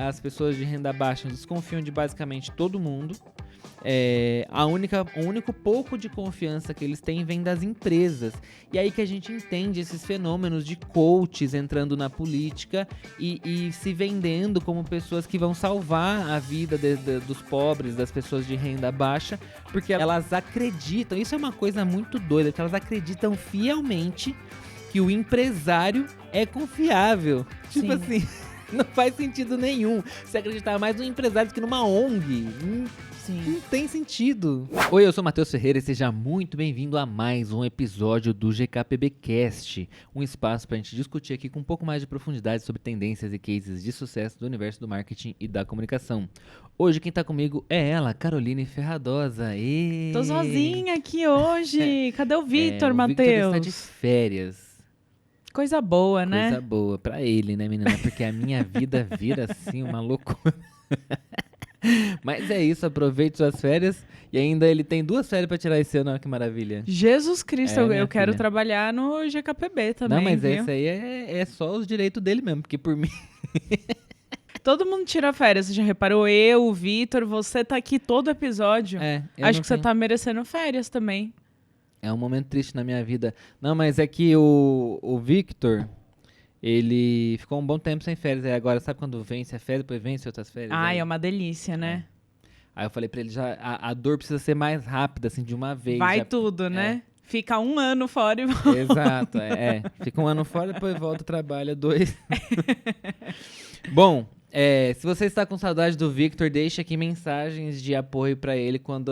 As pessoas de renda baixa desconfiam de basicamente todo mundo. O único pouco de confiança que eles têm vem das empresas. E aí que a gente entende esses fenômenos de coaches entrando na política e se vendendo como pessoas que vão salvar a vida dos pobres, das pessoas de renda baixa, porque elas acreditam, isso é uma coisa muito doida, porque elas acreditam fielmente que o empresário é confiável. Sim. Tipo assim, não faz sentido nenhum você acreditar mais num empresário do que numa ONG. Não tem sentido. Oi, eu sou Matheus Ferreira e seja muito bem-vindo a mais um episódio do GKPBcast, um espaço para a gente discutir aqui com um pouco mais de profundidade sobre tendências e cases de sucesso do universo do marketing e da comunicação. Hoje quem tá comigo é ela, Caroline Ferradosa. Tô sozinha aqui hoje. Cadê o Vitor, O Matheus? Victor está de férias. Coisa boa, né? Coisa boa pra ele, né, menina? Porque a minha vida vira assim uma loucura. Mas é isso, aproveite suas férias. E ainda ele tem 2 férias pra tirar esse ano, olha que maravilha. Jesus Cristo, minha eu quero filha. trabalhar no GKPB também, Não, mas viu? esse aí é só os direitos dele mesmo, porque por mim... Todo mundo tira férias, você já reparou? Eu, o Vitor, você tá aqui todo episódio. eu Acho não que você tenho- tá merecendo férias também. É um momento triste na minha vida. Não, mas é que o Victor, ele ficou um bom tempo sem férias. Aí agora, sabe quando vence a férias, depois vence outras férias? Ai, Aí- é uma delícia, né? Aí eu falei pra ele, já a dor precisa ser mais rápida, assim, de uma vez. Vai já- tudo, né? Fica um ano fora e volta. Exato, Fica um ano fora, depois volta, trabalha 2. Bom, se você está com saudade do Victor, deixe aqui mensagens de apoio pra ele. Quando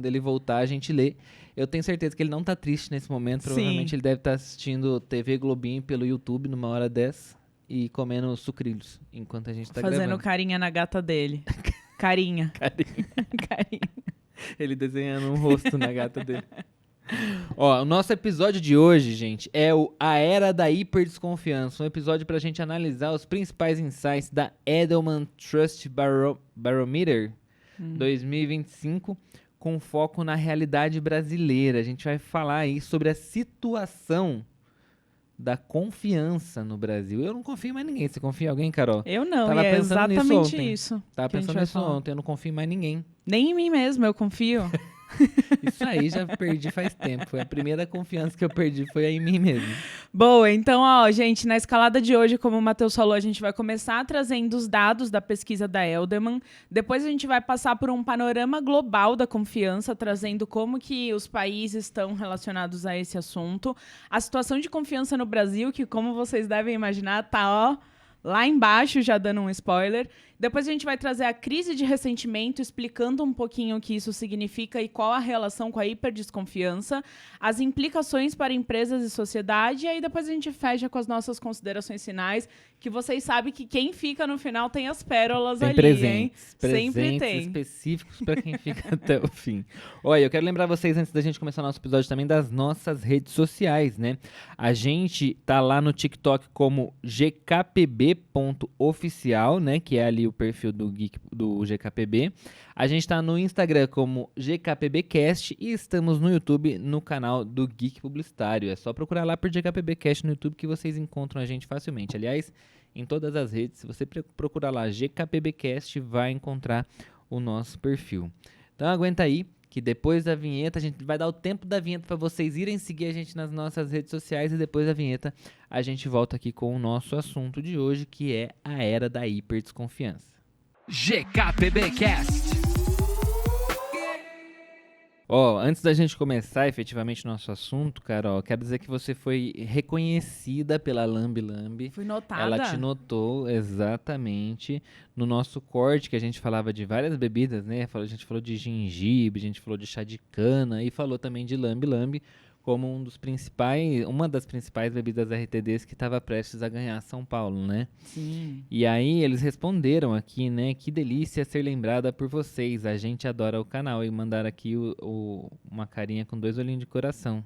ele voltar, a gente lê. Eu tenho certeza que ele não tá triste nesse momento. Provavelmente Sim. ele deve estar assistindo TV Globinho pelo YouTube numa hora dessa e comendo sucrilhos enquanto a gente tá Fazendo gravando. carinha na gata dele. Carinha. Carinho. Carinha. Ele desenhando um rosto na gata dele. Ó, o nosso episódio de hoje, gente, é A Era da Hiperdesconfiança. Um episódio pra gente analisar os principais insights da Edelman Trust Barometer 2025, com foco na realidade brasileira. A gente vai falar aí sobre a situação da confiança no Brasil. Eu não confio em mais ninguém. Você confia em alguém, Carol? Eu não, Tava e é pensando nisso exatamente ontem. isso. Tava que a gente pensando vai nisso falar. ontem. Eu não confio em mais ninguém. Nem em mim mesmo, eu confio. Isso aí já perdi faz tempo. Foi a primeira confiança que eu perdi, foi em mim mesmo. Boa, então, ó, gente, na escalada de hoje, como o Matheus falou, a gente vai começar trazendo os dados da pesquisa da Edelman. Depois a gente vai passar por um panorama global da confiança, trazendo como que os países estão relacionados a esse assunto. A situação de confiança no Brasil, que como vocês devem imaginar, tá, ó, lá embaixo, já dando um spoiler. Depois a gente vai trazer a crise de ressentimento, explicando um pouquinho o que isso significa e qual a relação com a hiperdesconfiança, as implicações para empresas e sociedade, e aí depois a gente fecha com as nossas considerações finais, que vocês sabem que quem fica no final tem as pérolas Tem ali, presentes, hein? Sempre presentes tem. específicos para quem fica até o fim. Olha, eu quero lembrar vocês, antes da gente começar o nosso episódio, também das nossas redes sociais, né? A gente tá lá no TikTok como gkpb.oficial, né? Que é ali o perfil do GKPB. A gente tá no Instagram como GKPBcast e estamos no YouTube no canal do Geek Publicitário. É só procurar lá por GKPBcast no YouTube que vocês encontram a gente facilmente. Aliás, em todas as redes, se você procurar lá GKPBcast, vai encontrar o nosso perfil. Então aguenta aí, que depois da vinheta, a gente vai dar o tempo da vinheta para vocês irem seguir a gente nas nossas redes sociais, e depois da vinheta a gente volta aqui com o nosso assunto de hoje, que é a era da hiperdesconfiança. GKPBcast. Ó, antes da gente começar efetivamente o nosso assunto, Carol, quero dizer que você foi reconhecida pela Lambi Lambi. Fui notada. Ela te notou exatamente no nosso corte, que a gente falava de várias bebidas, né? A gente falou de gengibre, a gente falou de chá de cana e falou também de Lambi Lambi como uma das principais bebidas RTDs que estava prestes a ganhar São Paulo, né? Sim. E aí eles responderam aqui, né? Que delícia ser lembrada por vocês. A gente adora o canal. E mandaram aqui uma carinha com 2 olhinhos de coração.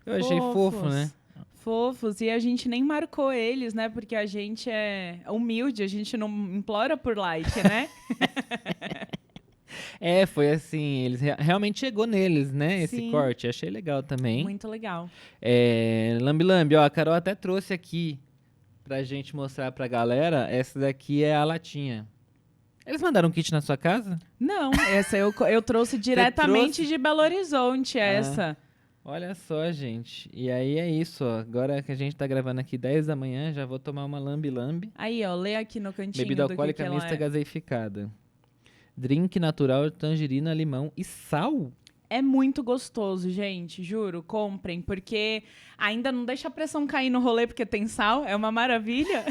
Eu achei fofo, né? Fofos, e a gente nem marcou eles, né? Porque a gente é humilde, a gente não implora por like, né? Foi assim, eles realmente chegou neles, né? Esse Sim. corte. Achei legal também. Muito legal. Lambi Lambi, ó, a Carol até trouxe aqui pra gente mostrar pra galera. Essa daqui é a latinha. Eles mandaram um kit na sua casa? Não, essa eu trouxe diretamente de Belo Horizonte, essa. Olha só, gente. E aí é isso, ó. Agora que a gente tá gravando aqui 10 da manhã, já vou tomar uma lambi-lambi. Aí, ó, lê aqui no cantinho Bebida do que alcoólica ela mista é. gaseificada. Drink natural, tangerina, limão e sal. É muito gostoso, gente, juro, comprem, porque ainda não deixa a pressão cair no rolê porque tem sal, é uma maravilha.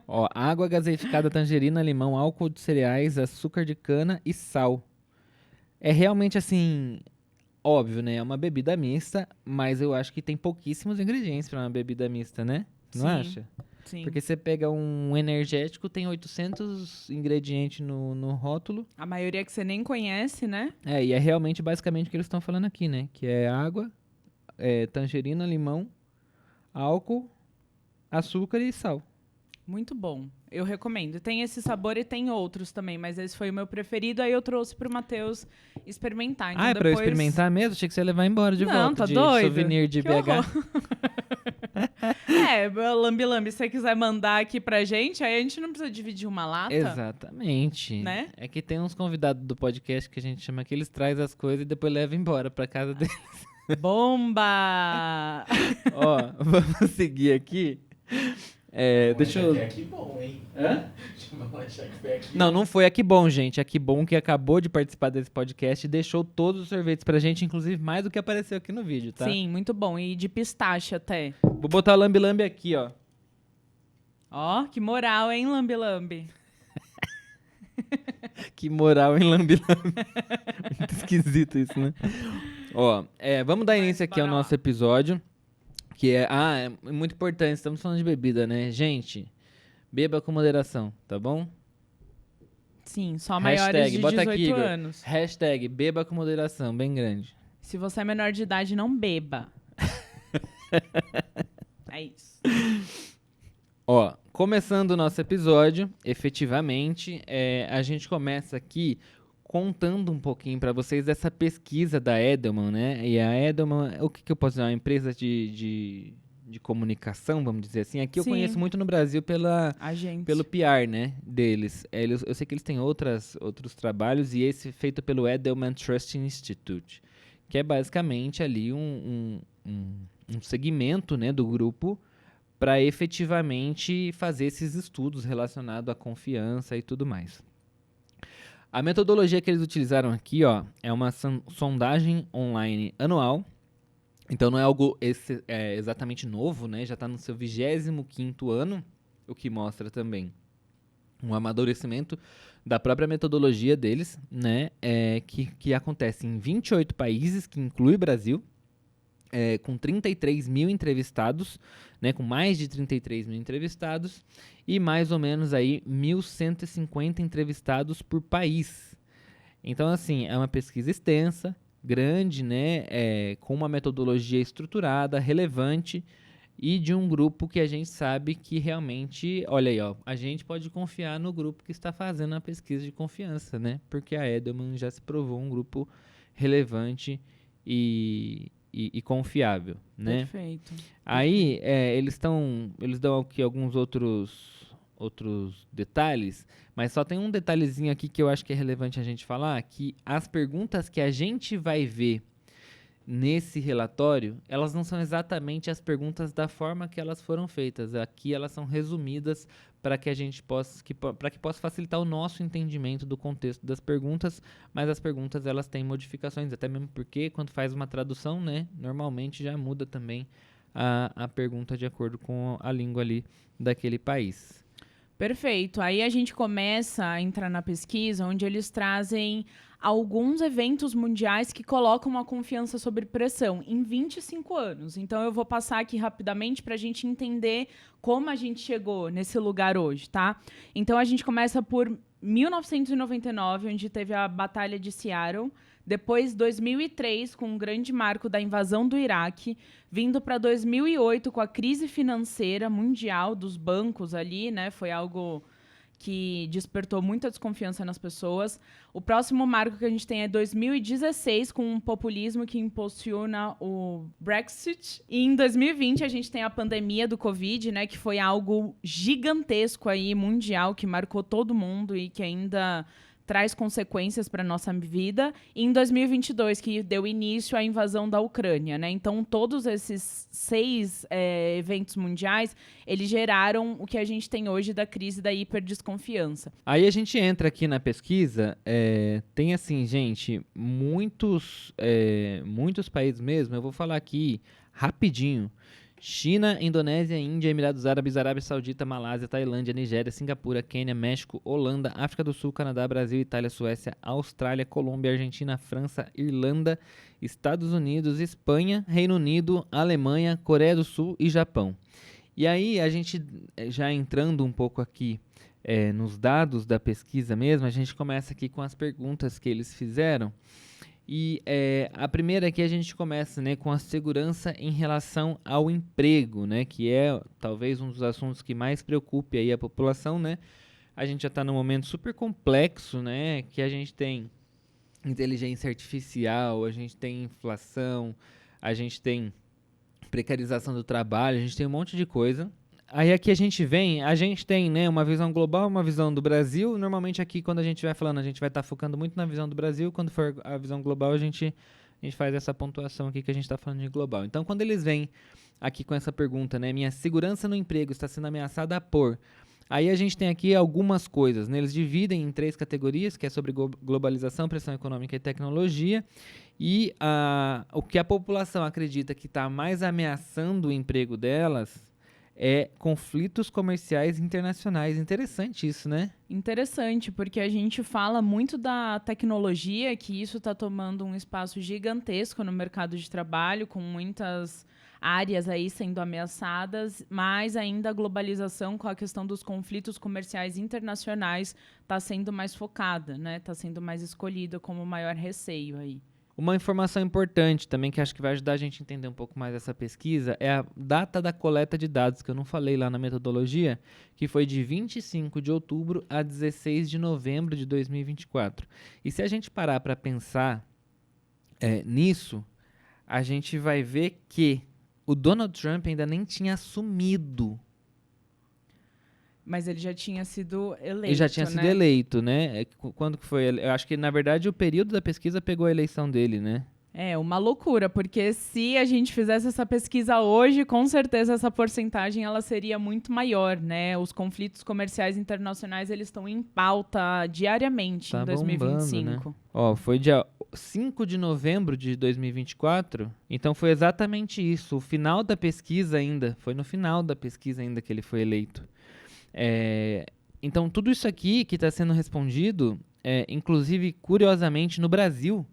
Ó, água gaseificada, tangerina, limão, álcool de cereais, açúcar de cana e sal. É realmente assim, óbvio, né? É uma bebida mista, mas eu acho que tem pouquíssimos ingredientes para uma bebida mista, né? Não Sim, acha? Sim. Porque você pega um energético, tem 800 ingredientes no rótulo. A maioria que você nem conhece, né? E é realmente basicamente o que eles estão falando aqui, né? Que é água, tangerina, limão, álcool, açúcar e sal. Muito bom. Eu recomendo. Tem esse sabor e tem outros também, mas esse foi o meu preferido. Aí eu trouxe pro Matheus experimentar. Então, é pra eu experimentar mesmo? Achei que você ia levar embora de volta. Não, tá de doido? souvenir de Que BH. horror. Lambi-lambi, se você quiser mandar aqui pra gente, aí a gente não precisa dividir uma lata. Exatamente. Né? É que tem uns convidados do podcast que a gente chama que eles trazem as coisas e depois levam embora pra casa deles. Bomba! Ó, vamos seguir aqui. Deixa eu... É que bom, hein? Hã? Vamos achar que foi aqui. Não foi a Que Bom, gente. A Que Bom que acabou de participar desse podcast e deixou todos os sorvetes pra gente, inclusive mais do que apareceu aqui no vídeo, tá? Sim, muito bom. E de pistache até. Vou botar o lambi-lambi aqui, ó. Ó, que moral, hein, lambi-lambi? Que moral, hein, lambi-lambi? Muito esquisito isso, né? Ó, vamos dar início aqui ao bora lá. nosso episódio, que é muito importante, estamos falando de bebida, né? Gente, beba com moderação, tá bom? Sim, só maiores de bota 18 aqui, Igor. anos. Hashtag beba com moderação, bem grande. Se você é menor de idade, não beba. É isso. Ó, começando o nosso episódio, efetivamente, a gente começa aqui contando um pouquinho para vocês dessa pesquisa da Edelman, né? E a Edelman, o que eu posso dizer? Uma empresa de comunicação, vamos dizer assim. Aqui eu Sim. conheço muito no Brasil pelo PR, né, deles. Eu sei que eles têm outros trabalhos e esse feito pelo Edelman Trust Institute, que é basicamente ali um segmento, né, do grupo para efetivamente fazer esses estudos relacionados à confiança e tudo mais. A metodologia que eles utilizaram aqui, ó, é uma sondagem online anual. Então não é algo exatamente novo, né? Já está no seu 25º ano, o que mostra também um amadurecimento da própria metodologia deles, né? Que acontece em 28 países, que inclui o Brasil, com 33 mil entrevistados, né? Com mais de 33 mil entrevistados e mais ou menos aí 1.150 entrevistados por país. Então, assim, é uma pesquisa extensa, grande, né, com uma metodologia estruturada, relevante e de um grupo que a gente sabe que realmente, olha aí, ó, a gente pode confiar no grupo que está fazendo a pesquisa de confiança, né, porque a Edelman já se provou um grupo relevante e confiável, né? Perfeito. Aí eles dão aqui alguns outros detalhes, mas só tem um detalhezinho aqui que eu acho que é relevante a gente falar, que as perguntas que a gente vai ver nesse relatório, elas não são exatamente as perguntas da forma que elas foram feitas. Aqui elas são resumidas para que a gente possa facilitar o nosso entendimento do contexto das perguntas, mas as perguntas elas têm modificações, até mesmo porque quando faz uma tradução, né, normalmente já muda também a pergunta de acordo com a língua ali daquele país. Perfeito. Aí a gente começa a entrar na pesquisa onde eles trazem alguns eventos mundiais que colocam a confiança sob pressão em 25 anos. Então eu vou passar aqui rapidamente para a gente entender como a gente chegou nesse lugar hoje, tá? Então a gente começa por 1999, onde teve a Batalha de Seattle. Depois, 2003, com um grande marco da invasão do Iraque, vindo para 2008 com a crise financeira mundial dos bancos ali, né? Foi algo que despertou muita desconfiança nas pessoas. O próximo marco que a gente tem é 2016, com um populismo que impulsiona o Brexit. E em 2020 a gente tem a pandemia do Covid, né, que foi algo gigantesco aí, mundial, que marcou todo mundo e que ainda traz consequências para a nossa vida. E em 2022, que deu início à invasão da Ucrânia, né? Então, todos esses 6 eventos mundiais, eles geraram o que a gente tem hoje da crise da hiperdesconfiança. Aí a gente entra aqui na pesquisa, tem assim, gente, muitos países mesmo, eu vou falar aqui rapidinho. China, Indonésia, Índia, Emirados Árabes, Arábia Saudita, Malásia, Tailândia, Nigéria, Singapura, Quênia, México, Holanda, África do Sul, Canadá, Brasil, Itália, Suécia, Austrália, Colômbia, Argentina, França, Irlanda, Estados Unidos, Espanha, Reino Unido, Alemanha, Coreia do Sul e Japão. E aí, a gente já entrando um pouco aqui nos dados da pesquisa mesmo, a gente começa aqui com as perguntas que eles fizeram. E a primeira aqui a gente começa, né, com a segurança em relação ao emprego, né, que é talvez um dos assuntos que mais preocupe aí a população, né? A gente já está num momento super complexo, né, que a gente tem inteligência artificial, a gente tem inflação, a gente tem precarização do trabalho, a gente tem um monte de coisa. Aí aqui a gente tem, né, uma visão global, uma visão do Brasil. Normalmente aqui, quando a gente vai falando, a gente vai estar focando muito na visão do Brasil. Quando for a visão global, a gente faz essa pontuação aqui que a gente está falando de global. Então, quando eles vêm aqui com essa pergunta, né, minha segurança no emprego está sendo ameaçada por... Aí a gente tem aqui algumas coisas, né? Eles dividem em 3 categorias, que é sobre globalização, pressão econômica e tecnologia. E o que a população acredita que está mais ameaçando o emprego delas... conflitos comerciais internacionais. Interessante isso, né? Interessante, porque a gente fala muito da tecnologia, que isso está tomando um espaço gigantesco no mercado de trabalho, com muitas áreas aí sendo ameaçadas, mas ainda a globalização com a questão dos conflitos comerciais internacionais está sendo mais focada, né? Está sendo mais escolhida como o maior receio aí. Uma informação importante também, que acho que vai ajudar a gente a entender um pouco mais essa pesquisa, é a data da coleta de dados, que eu não falei lá na metodologia, que foi de 25 de outubro a 16 de novembro de 2024. E se a gente parar para pensar nisso, a gente vai ver que o Donald Trump ainda nem tinha assumido. Mas ele já tinha sido eleito, Ele já tinha sido eleito, né? Quando que foi? Eu acho que, na verdade, o período da pesquisa pegou a eleição dele, né? É uma loucura, porque se a gente fizesse essa pesquisa hoje, com certeza essa porcentagem ela seria muito maior, né? Os conflitos comerciais internacionais, eles estão em pauta diariamente em 2025. Bombando, né? Ó, foi dia 5 de novembro de 2024, então foi exatamente isso, o final da pesquisa ainda, foi no final da pesquisa ainda que ele foi eleito. Então, tudo isso aqui que está sendo respondido, inclusive, curiosamente, no Brasil,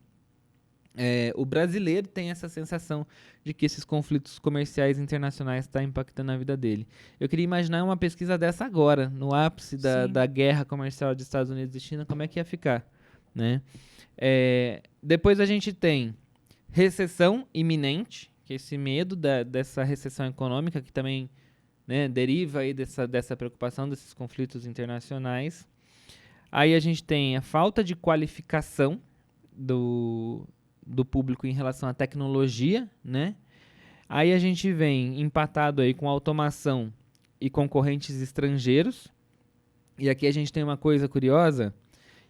o brasileiro tem essa sensação de que esses conflitos comerciais internacionais estão impactando a vida dele. Eu queria imaginar uma pesquisa dessa agora, no ápice da guerra comercial dos Estados Unidos e China, como é que ia ficar, né? Depois a gente tem recessão iminente, que é esse medo dessa recessão econômica, que também... né, deriva aí dessa preocupação desses conflitos internacionais. Aí a gente tem a falta de qualificação do público em relação à tecnologia, né? Aí a gente vem empatado aí com automação e concorrentes estrangeiros. E aqui a gente tem uma coisa curiosa,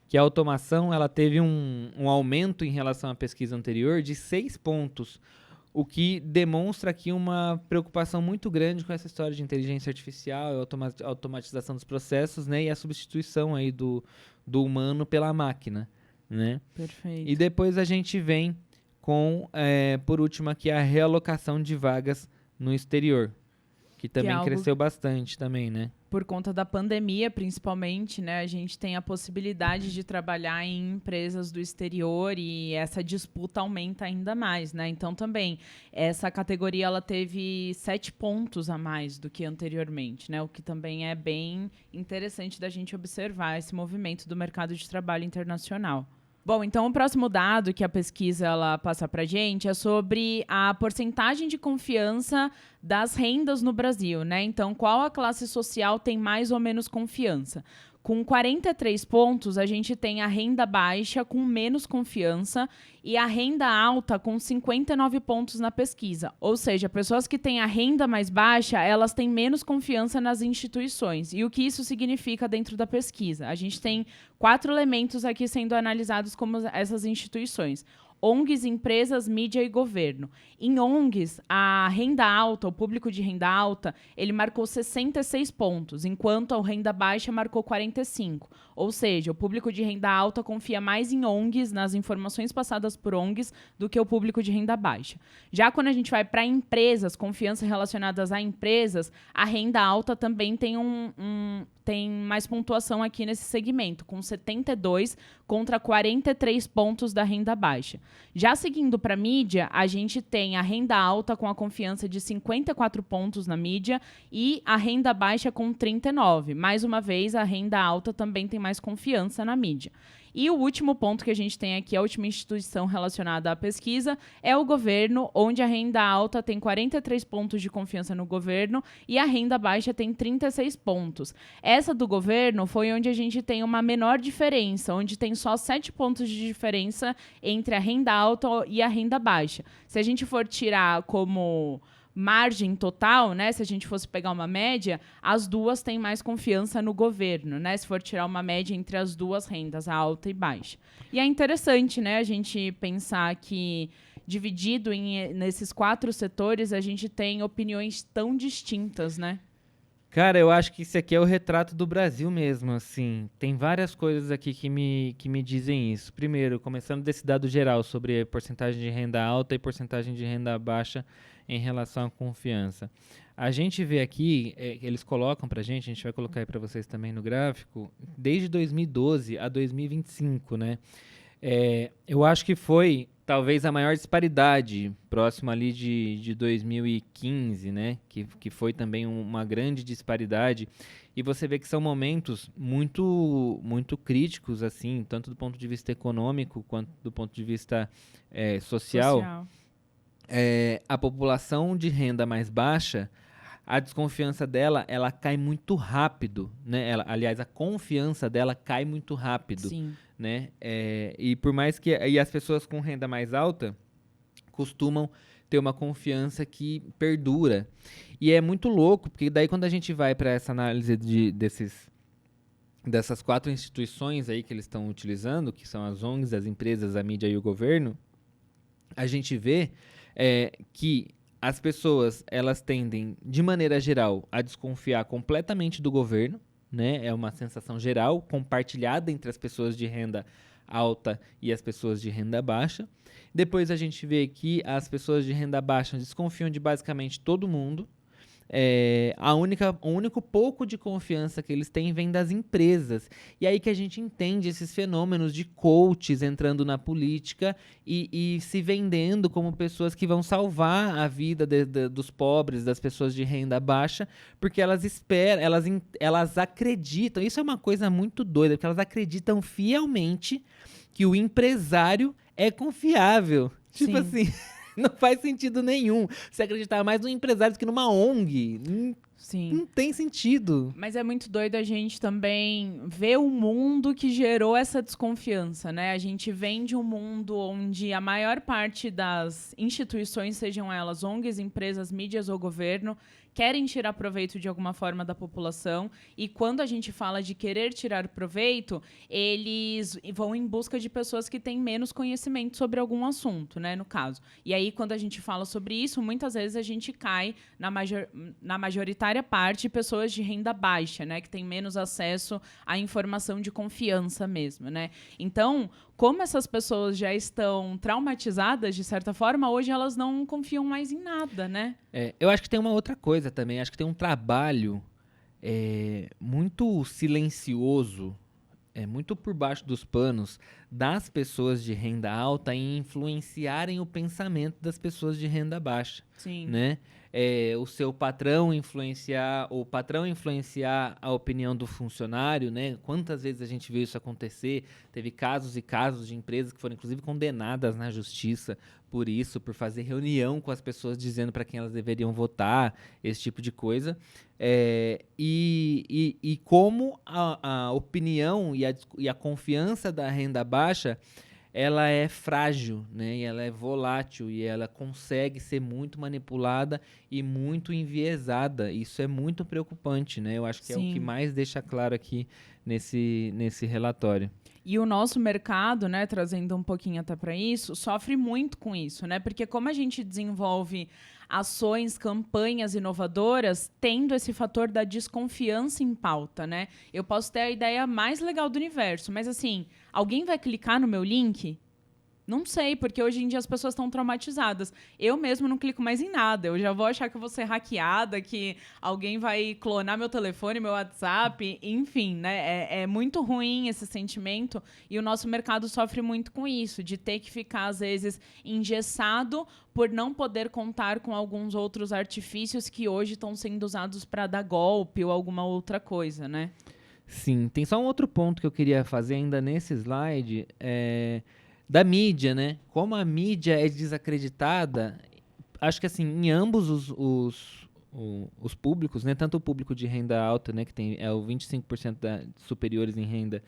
que a automação ela teve um aumento em relação à pesquisa anterior de 6 pontos, o que demonstra aqui uma preocupação muito grande com essa história de inteligência artificial, automatização dos processos, né, e a substituição aí do humano pela máquina, né? Perfeito. E depois a gente vem com, por último aqui, a realocação de vagas no exterior, que também cresceu bastante também, né? Por conta da pandemia, principalmente, né? A gente tem a possibilidade de trabalhar em empresas do exterior e essa disputa aumenta ainda mais, né? Então, também, essa categoria ela teve 7 pontos a mais do que anteriormente, né? O que também é bem interessante da gente observar esse movimento do mercado de trabalho internacional. Bom, então o próximo dado que a pesquisa ela passa para a gente é sobre a porcentagem de confiança das rendas no Brasil, né? Então, qual a classe social tem mais ou menos confiança? Com 43 pontos, a gente tem a renda baixa com menos confiança e a renda alta com 59 pontos na pesquisa. Ou seja, pessoas que têm a renda mais baixa, elas têm menos confiança nas instituições. E o que isso significa dentro da pesquisa? A gente tem 4 elementos aqui sendo analisados como essas instituições. ONGs, empresas, mídia e governo. Em ONGs, a renda alta, o público de renda alta, ele marcou 66 pontos, enquanto a renda baixa marcou 45. Ou seja, o público de renda alta confia mais em ONGs, nas informações passadas por ONGs, do que o público de renda baixa. Já quando a gente vai para empresas, confiança relacionadas a empresas, a renda alta também tem tem mais pontuação aqui nesse segmento, com 72 contra 43 pontos da renda baixa. Já seguindo para a mídia, a gente tem a renda alta com a confiança de 54 pontos na mídia e a renda baixa com 39. Mais uma vez, a renda alta também tem mais confiança na mídia. E o último ponto que a gente tem aqui, a última instituição relacionada à pesquisa, é o governo, onde a renda alta tem 43 pontos de confiança no governo e a renda baixa tem 36 pontos. Essa do governo foi onde a gente tem uma menor diferença, onde tem só 7 pontos de diferença entre a renda alta e a renda baixa. Se a gente for tirar como margem total, né, se a gente fosse pegar uma média, as duas têm mais confiança no governo, né, se for tirar uma média entre as duas rendas, a alta e baixa. E é interessante, né, a gente pensar que dividido nesses 4 setores, a gente tem opiniões tão distintas, né? Cara, eu acho que isso aqui é o retrato do Brasil mesmo, assim. Tem várias coisas aqui que me dizem isso. Primeiro, começando desse dado geral sobre a porcentagem de renda alta e porcentagem de renda baixa em relação à confiança. A gente vê aqui, eles colocam pra gente, a gente vai colocar aí pra vocês também no gráfico, desde 2012 a 2025, né? Eu acho que foi talvez a maior disparidade, próximo ali de 2015, né? Que foi também uma grande disparidade. E você vê que são momentos muito, muito críticos, assim, tanto do ponto de vista econômico quanto do ponto de vista social. A população de renda mais baixa, a desconfiança dela, ela cai muito rápido, né? Aliás, a confiança dela cai muito rápido. Sim. Né? E por mais que as pessoas com renda mais alta costumam ter uma confiança que perdura. E é muito louco, porque daí quando a gente vai para essa análise dessas 4 instituições aí que eles estão utilizando, que são as ONGs, as empresas, a mídia e o governo, a gente vê que as pessoas, elas tendem, de maneira geral, a desconfiar completamente do governo, né? É uma sensação geral, compartilhada entre as pessoas de renda alta e as pessoas de renda baixa. Depois a gente vê que as pessoas de renda baixa desconfiam de basicamente todo mundo. O único pouco de confiança que eles têm vem das empresas. E aí que a gente entende esses fenômenos de coaches entrando na política e se vendendo como pessoas que vão salvar a vida dos pobres, das pessoas de renda baixa, porque elas esperam, elas acreditam. Isso é uma coisa muito doida, porque elas acreditam fielmente que o empresário é confiável. Tipo assim... Não faz sentido nenhum você acreditar mais num empresário do que numa ONG. Sim. Não tem sentido. Mas é muito doido a gente também ver o mundo que gerou essa desconfiança, né? A gente vem de um mundo onde a maior parte das instituições, sejam elas ONGs, empresas, mídias ou governo, querem tirar proveito de alguma forma da população, e quando a gente fala de querer tirar proveito, eles vão em busca de pessoas que têm menos conhecimento sobre algum assunto, né, no caso. E aí, quando a gente fala sobre isso, muitas vezes a gente cai na majoritária parte pessoas de renda baixa, né, que têm menos acesso à informação de confiança mesmo, né. Então, como essas pessoas já estão traumatizadas, de certa forma, hoje elas não confiam mais em nada, né? Eu acho que tem uma outra coisa também. Acho que tem um trabalho muito silencioso, muito por baixo dos panos, das pessoas de renda alta em influenciarem o pensamento das pessoas de renda baixa. Sim. Né? o seu patrão influenciar a opinião do funcionário, né? Quantas vezes a gente viu isso acontecer? Teve casos e casos de empresas que foram inclusive condenadas na justiça por isso, por fazer reunião com as pessoas dizendo para quem elas deveriam votar, esse tipo de coisa. E como a opinião e a confiança da renda baixa ela é frágil, né? E ela é volátil e ela consegue ser muito manipulada e muito enviesada. Isso é muito preocupante, né? Eu acho que é o que mais deixa claro aqui nesse relatório. E o nosso mercado, né, trazendo um pouquinho até para isso, sofre muito com isso, né? Porque como a gente desenvolve ações, campanhas inovadoras, tendo esse fator da desconfiança em pauta, né? Eu posso ter a ideia mais legal do universo, mas assim, alguém vai clicar no meu link? Não sei, porque hoje em dia as pessoas estão traumatizadas. Eu mesmo não clico mais em nada. Eu já vou achar que eu vou ser hackeada, que alguém vai clonar meu telefone, meu WhatsApp, enfim, né? É muito ruim esse sentimento e o nosso mercado sofre muito com isso, de ter que ficar, às vezes, engessado por não poder contar com alguns outros artifícios que hoje estão sendo usados para dar golpe ou alguma outra coisa, né? Sim, tem só um outro ponto que eu queria fazer ainda nesse slide, da mídia, né? Como a mídia é desacreditada, acho que assim, em ambos os públicos, né? Tanto o público de renda alta, né? Que é o 25% superiores em renda,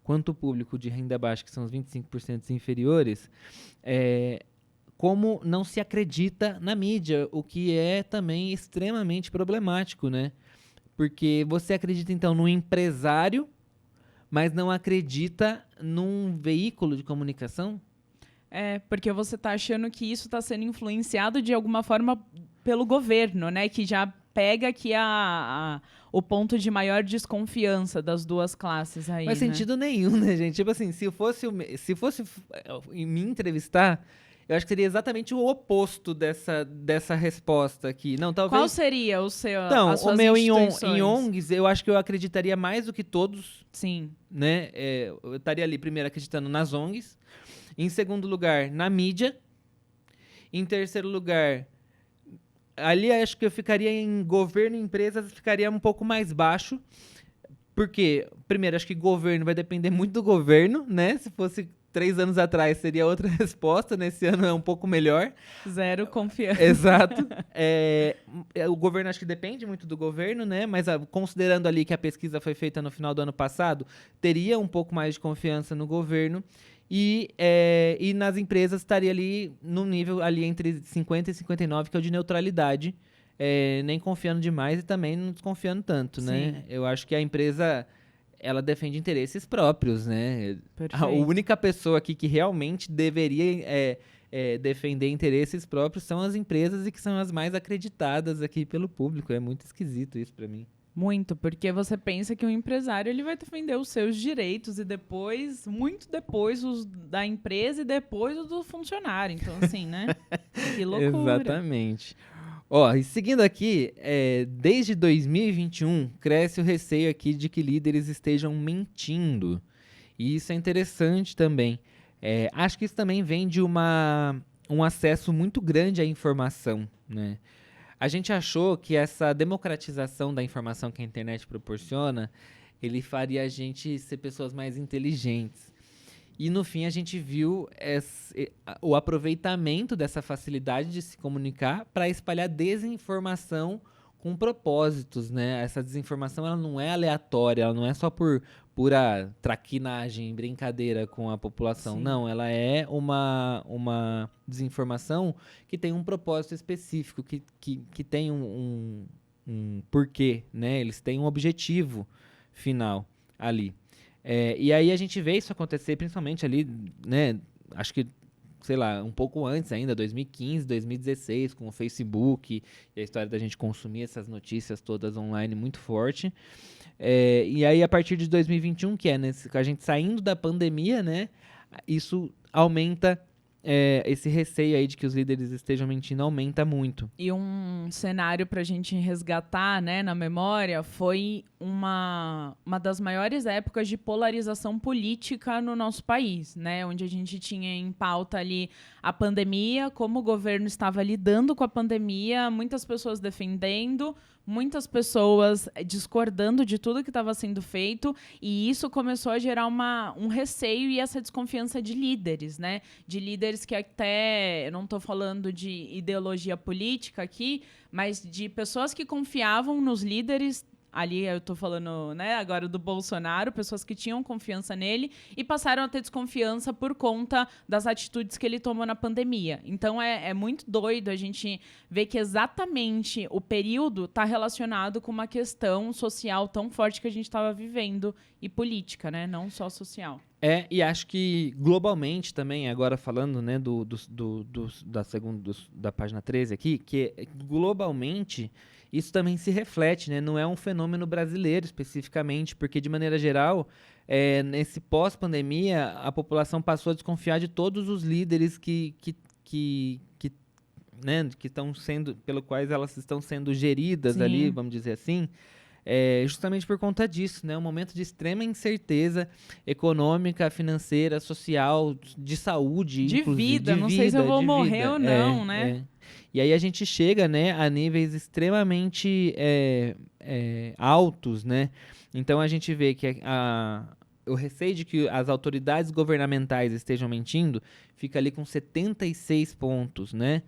quanto o público de renda baixa, que são os 25% inferiores, como não se acredita na mídia, o que é também extremamente problemático, né? Porque você acredita, então, no empresário, mas não acredita num veículo de comunicação? Porque você está achando que isso está sendo influenciado de alguma forma pelo governo, né? Que já pega aqui o ponto de maior desconfiança das duas classes aí, Faz sentido nenhum, né, gente? Tipo assim, se fosse me entrevistar, eu acho que seria exatamente o oposto dessa resposta aqui. Não, talvez... Qual seria o seu, Então, as suas o meu instituições? em ONGs, eu acho que eu acreditaria mais do que todos. Sim. Né? Eu estaria ali primeiro acreditando nas ONGs. Em segundo lugar, na mídia. Em terceiro lugar, ali acho que eu ficaria em governo e empresas, ficaria um pouco mais baixo. Porque, primeiro, acho que governo vai depender muito do governo, né? Se fosse 3 anos atrás, seria outra resposta. Nesse ano é um pouco melhor. Zero confiança. Exato. O governo acho que depende muito do governo, né? Mas considerando ali que a pesquisa foi feita no final do ano passado, teria um pouco mais de confiança no governo. E nas empresas estaria ali no nível ali entre 50 e 59, que é o de neutralidade. Nem confiando demais e também não desconfiando tanto, né? Eu acho que a empresa... ela defende interesses próprios, né? Perfeito. A única pessoa aqui que realmente deveria defender interesses próprios são as empresas e que são as mais acreditadas aqui pelo público. É muito esquisito isso pra mim. Muito, porque você pensa que o empresário ele vai defender os seus direitos e depois, muito depois, os da empresa e depois os do funcionário. Então, assim, né? Que loucura. Exatamente. E seguindo aqui, desde 2021, cresce o receio aqui de que líderes estejam mentindo. E isso é interessante também. Acho que isso também vem de um acesso muito grande à informação, né? A gente achou que essa democratização da informação que a internet proporciona, ele faria a gente ser pessoas mais inteligentes. E no fim a gente viu o aproveitamento dessa facilidade de se comunicar para espalhar desinformação com propósitos, né? Essa desinformação ela não é aleatória, ela não é só por pura traquinagem, brincadeira com a população. Sim. Não, ela é uma desinformação que tem um propósito específico, que tem um porquê, né? Eles têm um objetivo final ali. E aí a gente vê isso acontecer principalmente ali, né? Acho que, sei lá, um pouco antes ainda, 2015, 2016, com o Facebook e a história da gente consumir essas notícias todas online muito forte. E aí a partir de 2021, que a gente saindo da pandemia, né? Isso aumenta esse receio aí de que os líderes estejam mentindo aumenta muito. E um cenário para a gente resgatar, né, na memória foi uma das maiores épocas de polarização política no nosso país, né, onde a gente tinha em pauta ali a pandemia, como o governo estava lidando com a pandemia, muitas pessoas defendendo, muitas pessoas discordando de tudo que estava sendo feito, e isso começou a gerar um receio e essa desconfiança de líderes, né? De líderes que até, eu não estou falando de ideologia política aqui, mas de pessoas que confiavam nos líderes. Ali eu estou falando, né, agora do Bolsonaro, pessoas que tinham confiança nele e passaram a ter desconfiança por conta das atitudes que ele tomou na pandemia. Então é muito doido a gente ver que exatamente o período está relacionado com uma questão social tão forte que a gente estava vivendo e política, né, não só social. E acho que globalmente também, agora falando, né, da página 13 aqui, que globalmente isso também se reflete, né? Não é um fenômeno brasileiro especificamente, porque de maneira geral, nesse pós-pandemia, a população passou a desconfiar de todos os líderes que estão sendo, pelo quais elas estão sendo geridas. Sim. Ali, vamos dizer assim. Justamente por conta disso, né? Um momento de extrema incerteza econômica, financeira, social, de saúde, de vida, não sei se eu vou morrer ou não, né? E aí a gente chega, né, a níveis extremamente altos, né? Então a gente vê que o receio de que as autoridades governamentais estejam mentindo fica ali com 76 pontos, né?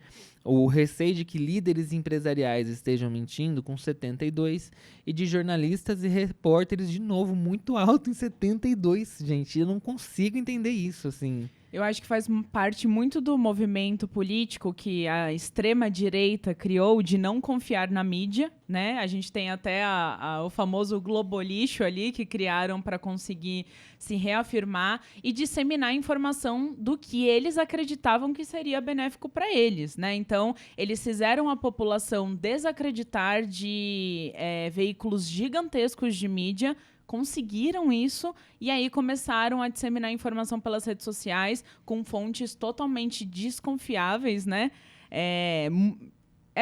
O receio de que líderes empresariais estejam mentindo com 72 e de jornalistas e repórteres, de novo, muito alto em 72, gente. Eu não consigo entender isso, assim. Eu acho que faz parte muito do movimento político que a extrema-direita criou de não confiar na mídia, né? A gente tem até o famoso globolixo ali que criaram para conseguir se reafirmar e disseminar informação do que eles acreditavam que seria benéfico para eles, né? Então, eles fizeram a população desacreditar de veículos gigantescos de mídia, conseguiram isso e aí começaram a disseminar informação pelas redes sociais com fontes totalmente desconfiáveis, né? É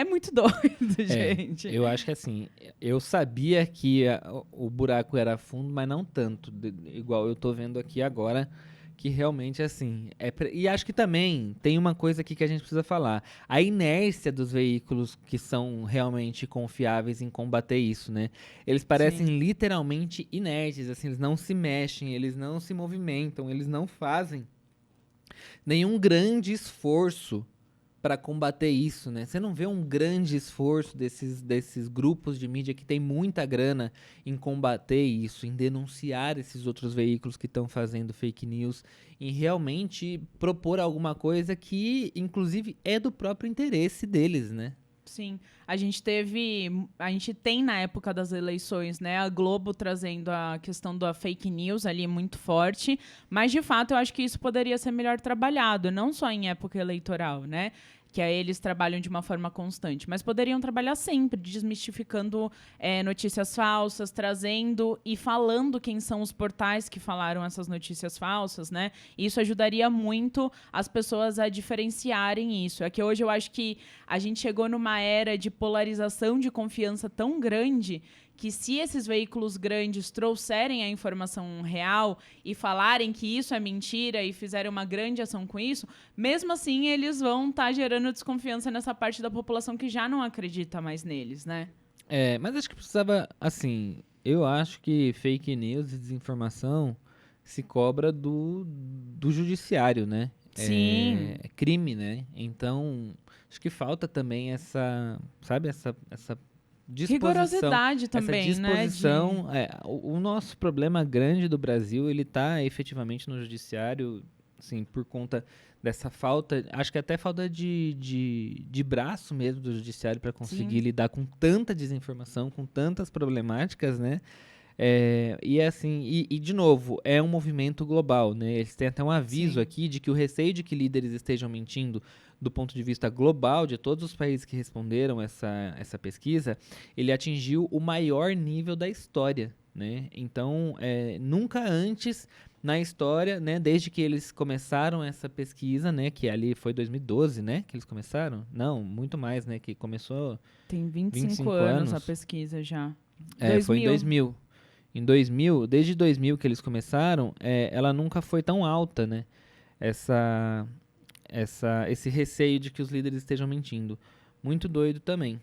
muito doido, gente. Eu acho que assim, eu sabia que o buraco era fundo, mas não tanto, igual eu tô vendo aqui agora, que realmente assim, e acho que também tem uma coisa aqui que a gente precisa falar, a inércia dos veículos que são realmente confiáveis em combater isso, né? Eles parecem Sim. literalmente inertes, assim, eles não se mexem, eles não se movimentam, eles não fazem nenhum grande esforço para combater isso, né? Você não vê um grande esforço desses grupos de mídia que tem muita grana em combater isso, em denunciar esses outros veículos que estão fazendo fake news, em realmente propor alguma coisa que, inclusive, é do próprio interesse deles, né? Sim, a gente tem na época das eleições, né, a Globo trazendo a questão da fake news ali muito forte, mas de fato eu acho que isso poderia ser melhor trabalhado, não só em época eleitoral, né, que aí eles trabalham de uma forma constante, mas poderiam trabalhar sempre, desmistificando notícias falsas, trazendo e falando quem são os portais que falaram essas notícias falsas, né? Isso ajudaria muito as pessoas a diferenciarem isso. É que hoje eu acho que a gente chegou numa era de polarização de confiança tão grande que se esses veículos grandes trouxerem a informação real e falarem que isso é mentira e fizerem uma grande ação com isso, mesmo assim eles vão estar gerando desconfiança nessa parte da população que já não acredita mais neles, né? Mas acho que precisava, assim, eu acho que fake news e desinformação se cobra do judiciário, né? Sim. É crime, né? Então, acho que falta também essa rigorosidade também, essa disposição, né? O nosso problema grande do Brasil, ele está efetivamente no judiciário, assim, por conta dessa falta, acho que até falta de braço mesmo do judiciário para conseguir lidar com tanta desinformação, com tantas problemáticas, né? E de novo, é um movimento global, né? Eles têm até um aviso aqui de que o receio de que líderes estejam mentindo do ponto de vista global, de todos os países que responderam essa pesquisa, ele atingiu o maior nível da história, né? Então, nunca antes na história, né, desde que eles começaram essa pesquisa, né, que ali foi 2012, né, que eles começaram? Não, muito mais, né, que começou Tem 25, 25 anos a anos. pesquisa já. Foi em 2000. Em 2000, desde 2000 que eles começaram, ela nunca foi tão alta, né, esse receio de que os líderes estejam mentindo. Muito doido também.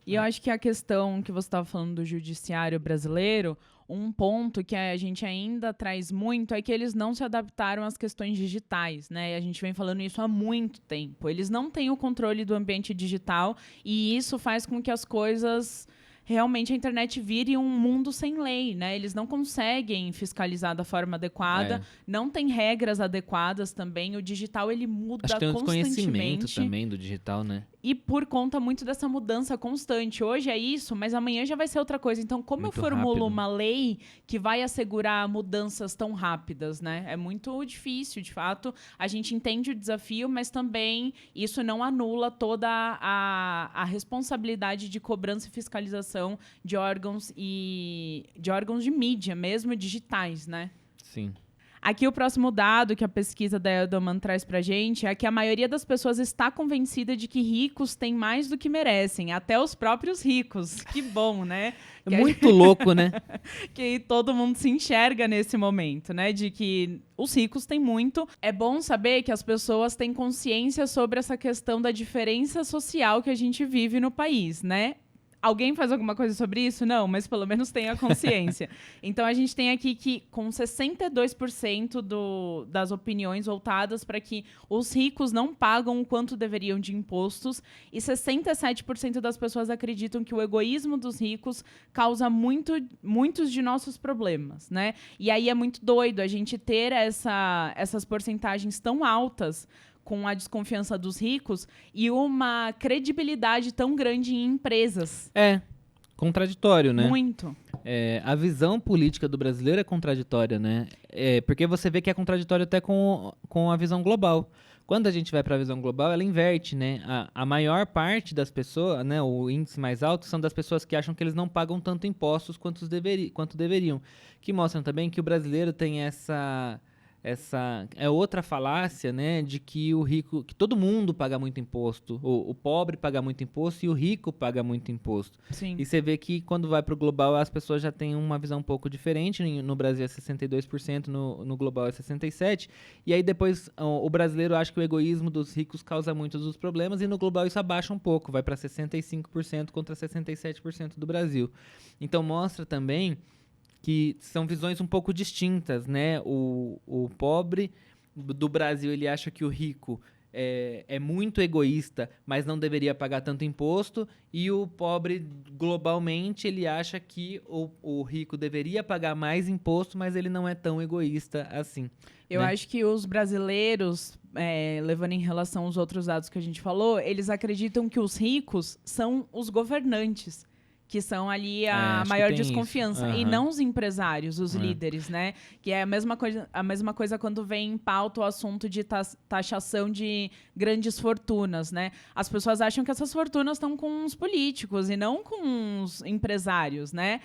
E eu acho que a questão que você estava falando do judiciário brasileiro, um ponto que a gente ainda traz muito é que eles não se adaptaram às questões digitais, né? E a gente vem falando isso há muito tempo. Eles não têm o controle do ambiente digital e isso faz com que as coisas... Realmente a internet vire um mundo sem lei, né? Eles não conseguem fiscalizar da forma adequada, não tem regras adequadas também. O digital, ele muda Acho que tem um desconhecimento constantemente. também do digital, né? E por conta muito dessa mudança constante. Hoje é isso, mas amanhã já vai ser outra coisa. Então, como Muito eu formulo rápido. uma lei que vai assegurar mudanças tão rápidas, né? É muito difícil, de fato. A gente entende o desafio, mas também isso não anula toda a responsabilidade de cobrança e fiscalização de órgãos de mídia, mesmo digitais, né? Sim. Aqui o próximo dado que a pesquisa da Edelman traz pra gente é que a maioria das pessoas está convencida de que ricos têm mais do que merecem, até os próprios ricos. Que bom, né? É muito louco, né? Que todo mundo se enxerga nesse momento, né? De que os ricos têm muito. É bom saber que as pessoas têm consciência sobre essa questão da diferença social que a gente vive no país, né? Alguém faz alguma coisa sobre isso? Não, mas pelo menos tem a consciência. Então, a gente tem aqui que, com 62% das opiniões voltadas para que os ricos não pagam o quanto deveriam de impostos e 67% das pessoas acreditam que o egoísmo dos ricos causa muitos de nossos problemas, né? E aí é muito doido a gente ter essas porcentagens tão altas com a desconfiança dos ricos e uma credibilidade tão grande em empresas. Contraditório, né? Muito. A visão política do brasileiro é contraditória, né? Porque você vê que é contraditório até com a visão global. Quando a gente vai para a visão global, ela inverte, né? A maior parte das pessoas, né, o índice mais alto, são das pessoas que acham que eles não pagam tanto impostos quanto deveriam. Que mostram também que o brasileiro tem essa outra falácia, né, de que que todo mundo paga muito imposto, o pobre paga muito imposto e o rico paga muito imposto. Sim. E você vê que quando vai para o global as pessoas já têm uma visão um pouco diferente, no Brasil é 62%, no global é 67%, e aí depois o brasileiro acha que o egoísmo dos ricos causa muitos dos problemas e no global isso abaixa um pouco, vai para 65% contra 67% do Brasil. Então mostra também que são visões um pouco distintas, né? O pobre do Brasil, ele acha que o rico é muito egoísta, mas não deveria pagar tanto imposto, e o pobre, globalmente, ele acha que o rico deveria pagar mais imposto, mas ele não é tão egoísta assim. Eu né? acho que os brasileiros, levando em relação aos outros dados que a gente falou, eles acreditam que os ricos são os governantes, que são ali a acho maior que tem desconfiança, isso. e não os empresários, os É. líderes, né? Que é a mesma coisa quando vem em pauta o assunto de taxação de grandes fortunas, né? As pessoas acham que essas fortunas estão com os políticos e não com os empresários, né?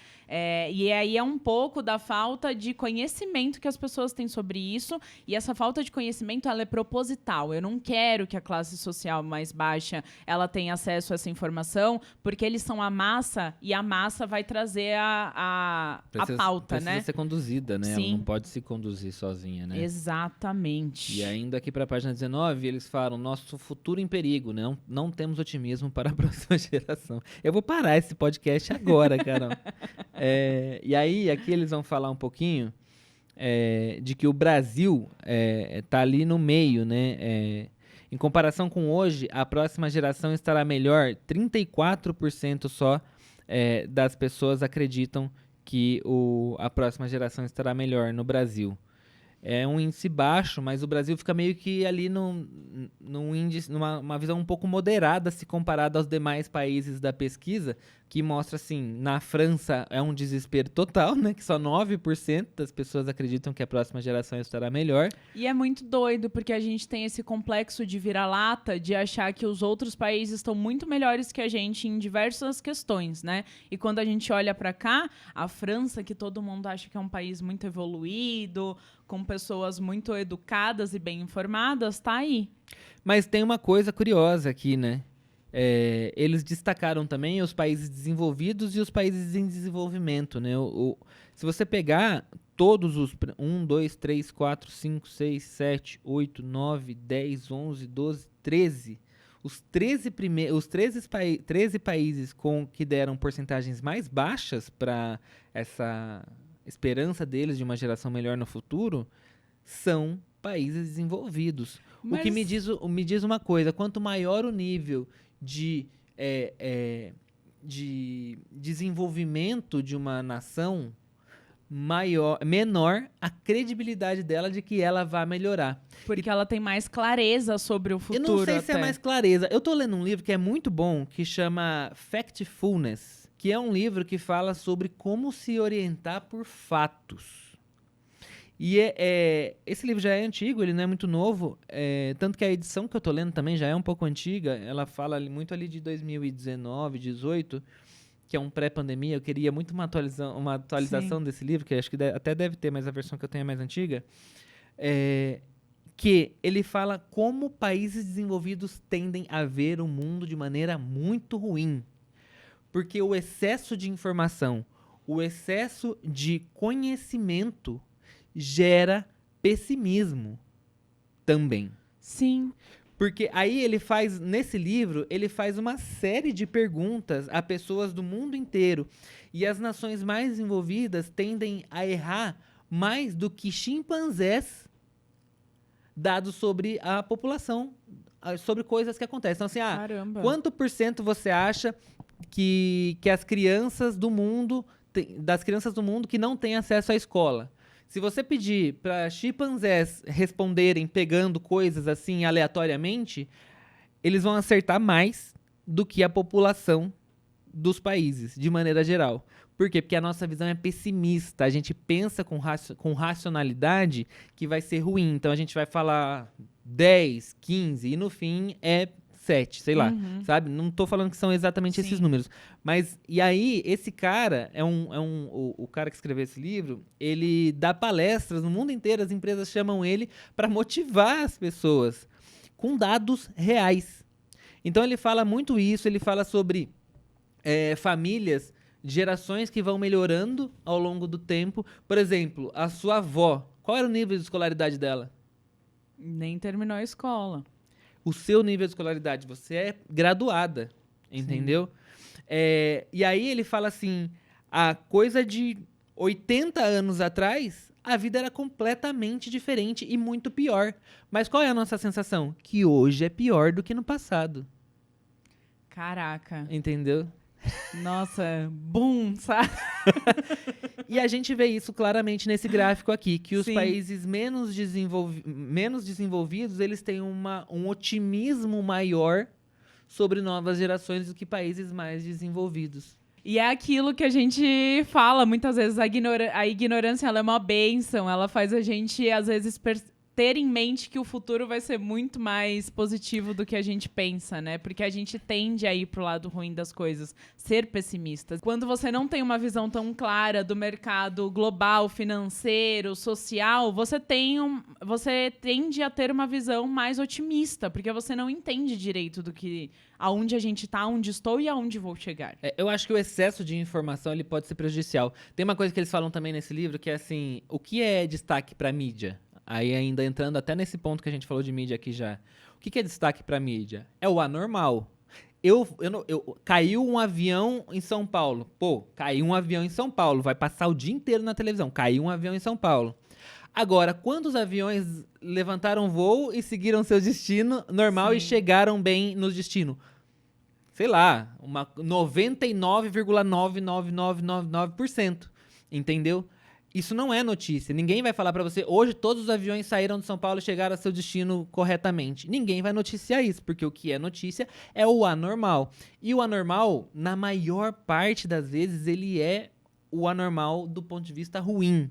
E aí é um pouco da falta de conhecimento que as pessoas têm sobre isso, e essa falta de conhecimento, ela é proposital. Eu não quero que a classe social mais baixa ela tenha acesso a essa informação, porque eles são a massa, e a massa vai trazer a pauta, né? Precisa ser conduzida, né? Sim. Ela não pode se conduzir sozinha, né? Exatamente. E ainda aqui para a página 19, eles falam: nosso futuro em perigo, né? Não temos otimismo para a próxima geração. Eu vou parar esse podcast agora, Carol. E aí, aqui eles vão falar um pouquinho de que o Brasil está ali no meio, né? Em comparação com hoje, a próxima geração estará melhor. 34% só das pessoas acreditam que a próxima geração estará melhor no Brasil. É um índice baixo, mas o Brasil fica meio que ali num índice, numa visão um pouco moderada se comparado aos demais países da pesquisa, que mostra assim, na França é um desespero total, né? Que só 9% das pessoas acreditam que a próxima geração estará melhor. E é muito doido, porque a gente tem esse complexo de vira-lata, de achar que os outros países estão muito melhores que a gente em diversas questões, né? E quando a gente olha para cá, a França, que todo mundo acha que é um país muito evoluído, com pessoas muito educadas e bem informadas, tá aí. Mas tem uma coisa curiosa aqui, né? Eles destacaram também os países desenvolvidos e os países em desenvolvimento, né? Se você pegar todos os 1, 2, 3, 4, 5, 6, 7, 8, 9, 10, 11, 12, 13. Os 13 países que deram porcentagens mais baixas para essa esperança deles de uma geração melhor no futuro são países desenvolvidos. Mas... O que me diz uma coisa, quanto maior o nível de desenvolvimento de uma nação, menor a credibilidade dela de que ela vai melhorar. Porque ela tem mais clareza sobre o futuro. Eu não sei se é mais clareza. Eu tô lendo um livro que é muito bom, que chama Factfulness, que é um livro que fala sobre como se orientar por fatos. E esse livro já é antigo, ele não é muito novo, tanto que a edição que eu tô lendo também já é um pouco antiga, ela fala muito ali de 2019, 2018, que é um pré-pandemia. Eu queria muito uma atualização desse livro, que acho que até deve ter, mas a versão que eu tenho é mais antiga, que ele fala como países desenvolvidos tendem a ver o mundo de maneira muito ruim. Porque o excesso de informação, o excesso de conhecimento gera pessimismo também. Sim. Porque aí nesse livro, ele faz uma série de perguntas a pessoas do mundo inteiro. E as nações mais desenvolvidas tendem a errar mais do que chimpanzés, dados sobre a população, sobre coisas que acontecem. Então, assim, Caramba. quanto por cento você acha que as crianças do mundo, das crianças do mundo que não têm acesso à escola? Se você pedir para chimpanzés responderem pegando coisas assim aleatoriamente, eles vão acertar mais do que a população dos países, de maneira geral. Por quê? Porque a nossa visão é pessimista. A gente pensa com racionalidade que vai ser ruim. Então a gente vai falar 10, 15 e no fim é 7, sei lá, sabe? Não tô falando que são exatamente esses números. Mas, e aí, esse cara, o cara que escreveu esse livro, ele dá palestras no mundo inteiro, as empresas chamam ele para motivar as pessoas com dados reais. Então ele fala muito isso, ele fala sobre famílias, gerações que vão melhorando ao longo do tempo. Por exemplo, a sua avó, qual era o nível de escolaridade dela? Nem terminou a escola. O seu nível de escolaridade, você é graduada, entendeu? E aí ele fala assim, a coisa de 80 anos atrás, a vida era completamente diferente e muito pior. Mas qual é a nossa sensação? Que hoje é pior do que no passado. Caraca. Entendeu? Nossa, boom, sabe? E a gente vê isso claramente nesse gráfico aqui, que os países menos desenvolvidos, eles têm um otimismo maior sobre novas gerações do que países mais desenvolvidos. E é aquilo que a gente fala muitas vezes, a ignorância ela é uma bênção, ela faz a gente, às vezes, ter em mente que o futuro vai ser muito mais positivo do que a gente pensa, né? Porque a gente tende a ir pro lado ruim das coisas, ser pessimista. Quando você não tem uma visão tão clara do mercado global, financeiro, social, você tende a ter uma visão mais otimista, porque você não entende direito do que aonde a gente tá, onde estou e aonde vou chegar. Eu acho que o excesso de informação ele pode ser prejudicial. Tem uma coisa que eles falam também nesse livro que é assim, o que é destaque para mídia? Aí ainda entrando até nesse ponto que a gente falou de mídia aqui já. O que é destaque para mídia? É o anormal. Caiu um avião em São Paulo. Pô, caiu um avião em São Paulo. Vai passar o dia inteiro na televisão. Caiu um avião em São Paulo. Agora, quantos aviões levantaram voo e seguiram seu destino normal e chegaram bem no destino? Sei lá, 99,99999%. Entendeu? isso não é notícia. Ninguém vai falar pra você, hoje todos os aviões saíram de São Paulo e chegaram a seu destino corretamente. Ninguém vai noticiar isso, porque o que é notícia é o anormal. E o anormal, na maior parte das vezes, ele é o anormal do ponto de vista ruim.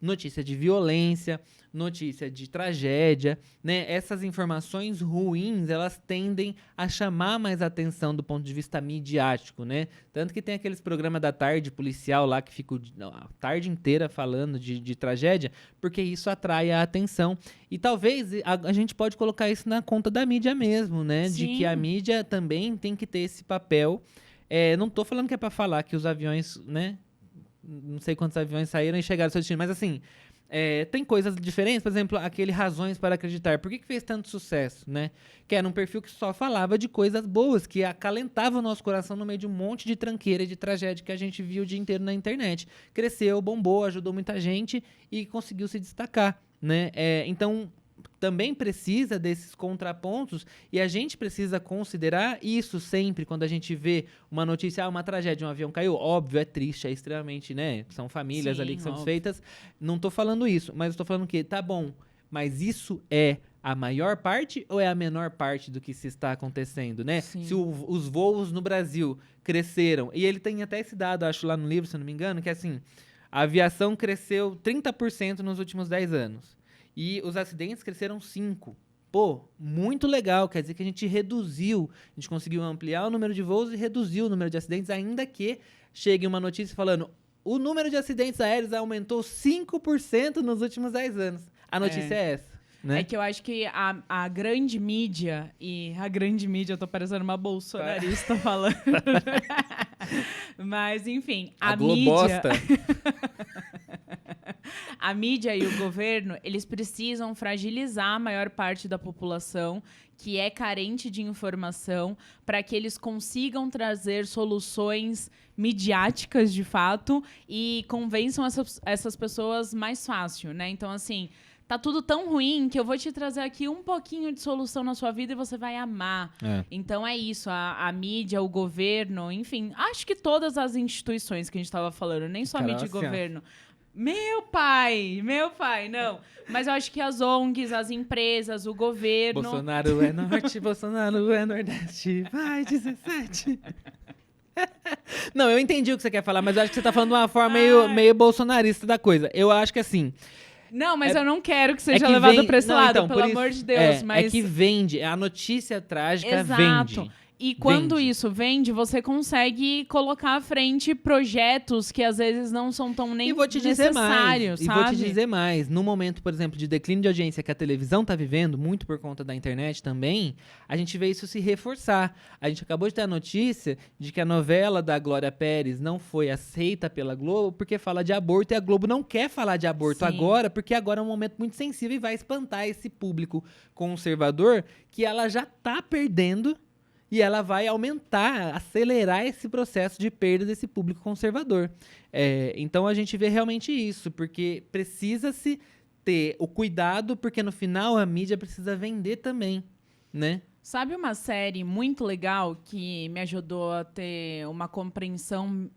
Notícia de violência, notícia de tragédia, né? Essas informações ruins, elas tendem a chamar mais atenção do ponto de vista midiático, né? Tanto que tem aqueles programas da tarde policial lá que ficam a tarde inteira falando de tragédia, porque isso atrai a atenção. E talvez a gente pode colocar isso na conta da mídia mesmo, né? Sim. De que a mídia também tem que ter esse papel. Não tô falando que é para falar que os aviões, né? Não sei quantos aviões saíram e chegaram ao seu destino, mas assim, tem coisas diferentes, por exemplo, aquele Razões para Acreditar. Por que fez tanto sucesso, né? Que era um perfil que só falava de coisas boas, que acalentava o nosso coração no meio de um monte de tranqueira e de tragédia que a gente viu o dia inteiro na internet. Cresceu, bombou, ajudou muita gente e conseguiu se destacar, né? Então, também precisa desses contrapontos e a gente precisa considerar isso sempre quando a gente vê uma notícia, uma tragédia, um avião caiu. Óbvio, é triste, é extremamente, né? São famílias ali que são desfeitas. Não tô falando isso, mas eu tô falando que tá bom, mas isso é a maior parte ou é a menor parte do que se está acontecendo, né? Sim. Se os voos no Brasil cresceram, e ele tem até esse dado, acho lá no livro, se eu não me engano, que é assim, a aviação cresceu 30% nos últimos 10 anos. E os acidentes cresceram 5%. Pô, muito legal. Quer dizer que a gente reduziu, a gente conseguiu ampliar o número de voos e reduziu o número de acidentes, ainda que chegue uma notícia falando o número de acidentes aéreos aumentou 5% nos últimos 10 anos. A notícia é essa, né? É que eu acho que a grande mídia, eu tô parecendo uma bolsonarista falando. Mas, enfim, a mídia... A mídia e o governo, eles precisam fragilizar a maior parte da população que é carente de informação para que eles consigam trazer soluções midiáticas, de fato, e convençam essas pessoas mais fácil, né? Então, assim, tá tudo tão ruim que eu vou te trazer aqui um pouquinho de solução na sua vida e você vai amar. Então é isso, a mídia, o governo, enfim, acho que todas as instituições que a gente estava falando, nem só a mídia e o governo. Meu pai, não. Mas eu acho que as ONGs, as empresas, o governo... Bolsonaro é norte, Bolsonaro é nordeste, vai 17. Não, eu entendi o que você quer falar, mas eu acho que você tá falando de uma forma meio bolsonarista da coisa. Eu acho que assim... Não, mas eu não quero que seja levado pra esse lado, então, pelo amor de Deus. Mas... É que vende, a notícia trágica Exato. vende. E quando isso vende, você consegue colocar à frente projetos que às vezes não são tão nem necessários, sabe? E vou te dizer mais. No momento, por exemplo, de declínio de audiência que a televisão está vivendo, muito por conta da internet também, a gente vê isso se reforçar. A gente acabou de ter a notícia de que a novela da Glória Pérez não foi aceita pela Globo porque fala de aborto e a Globo não quer falar de aborto agora, porque agora é um momento muito sensível e vai espantar esse público conservador que ela já está perdendo. E ela vai aumentar, acelerar esse processo de perda desse público conservador. Então a gente vê realmente isso, porque precisa-se ter o cuidado, porque no final a mídia precisa vender também, né? Sabe uma série muito legal que me ajudou a ter uma compreensão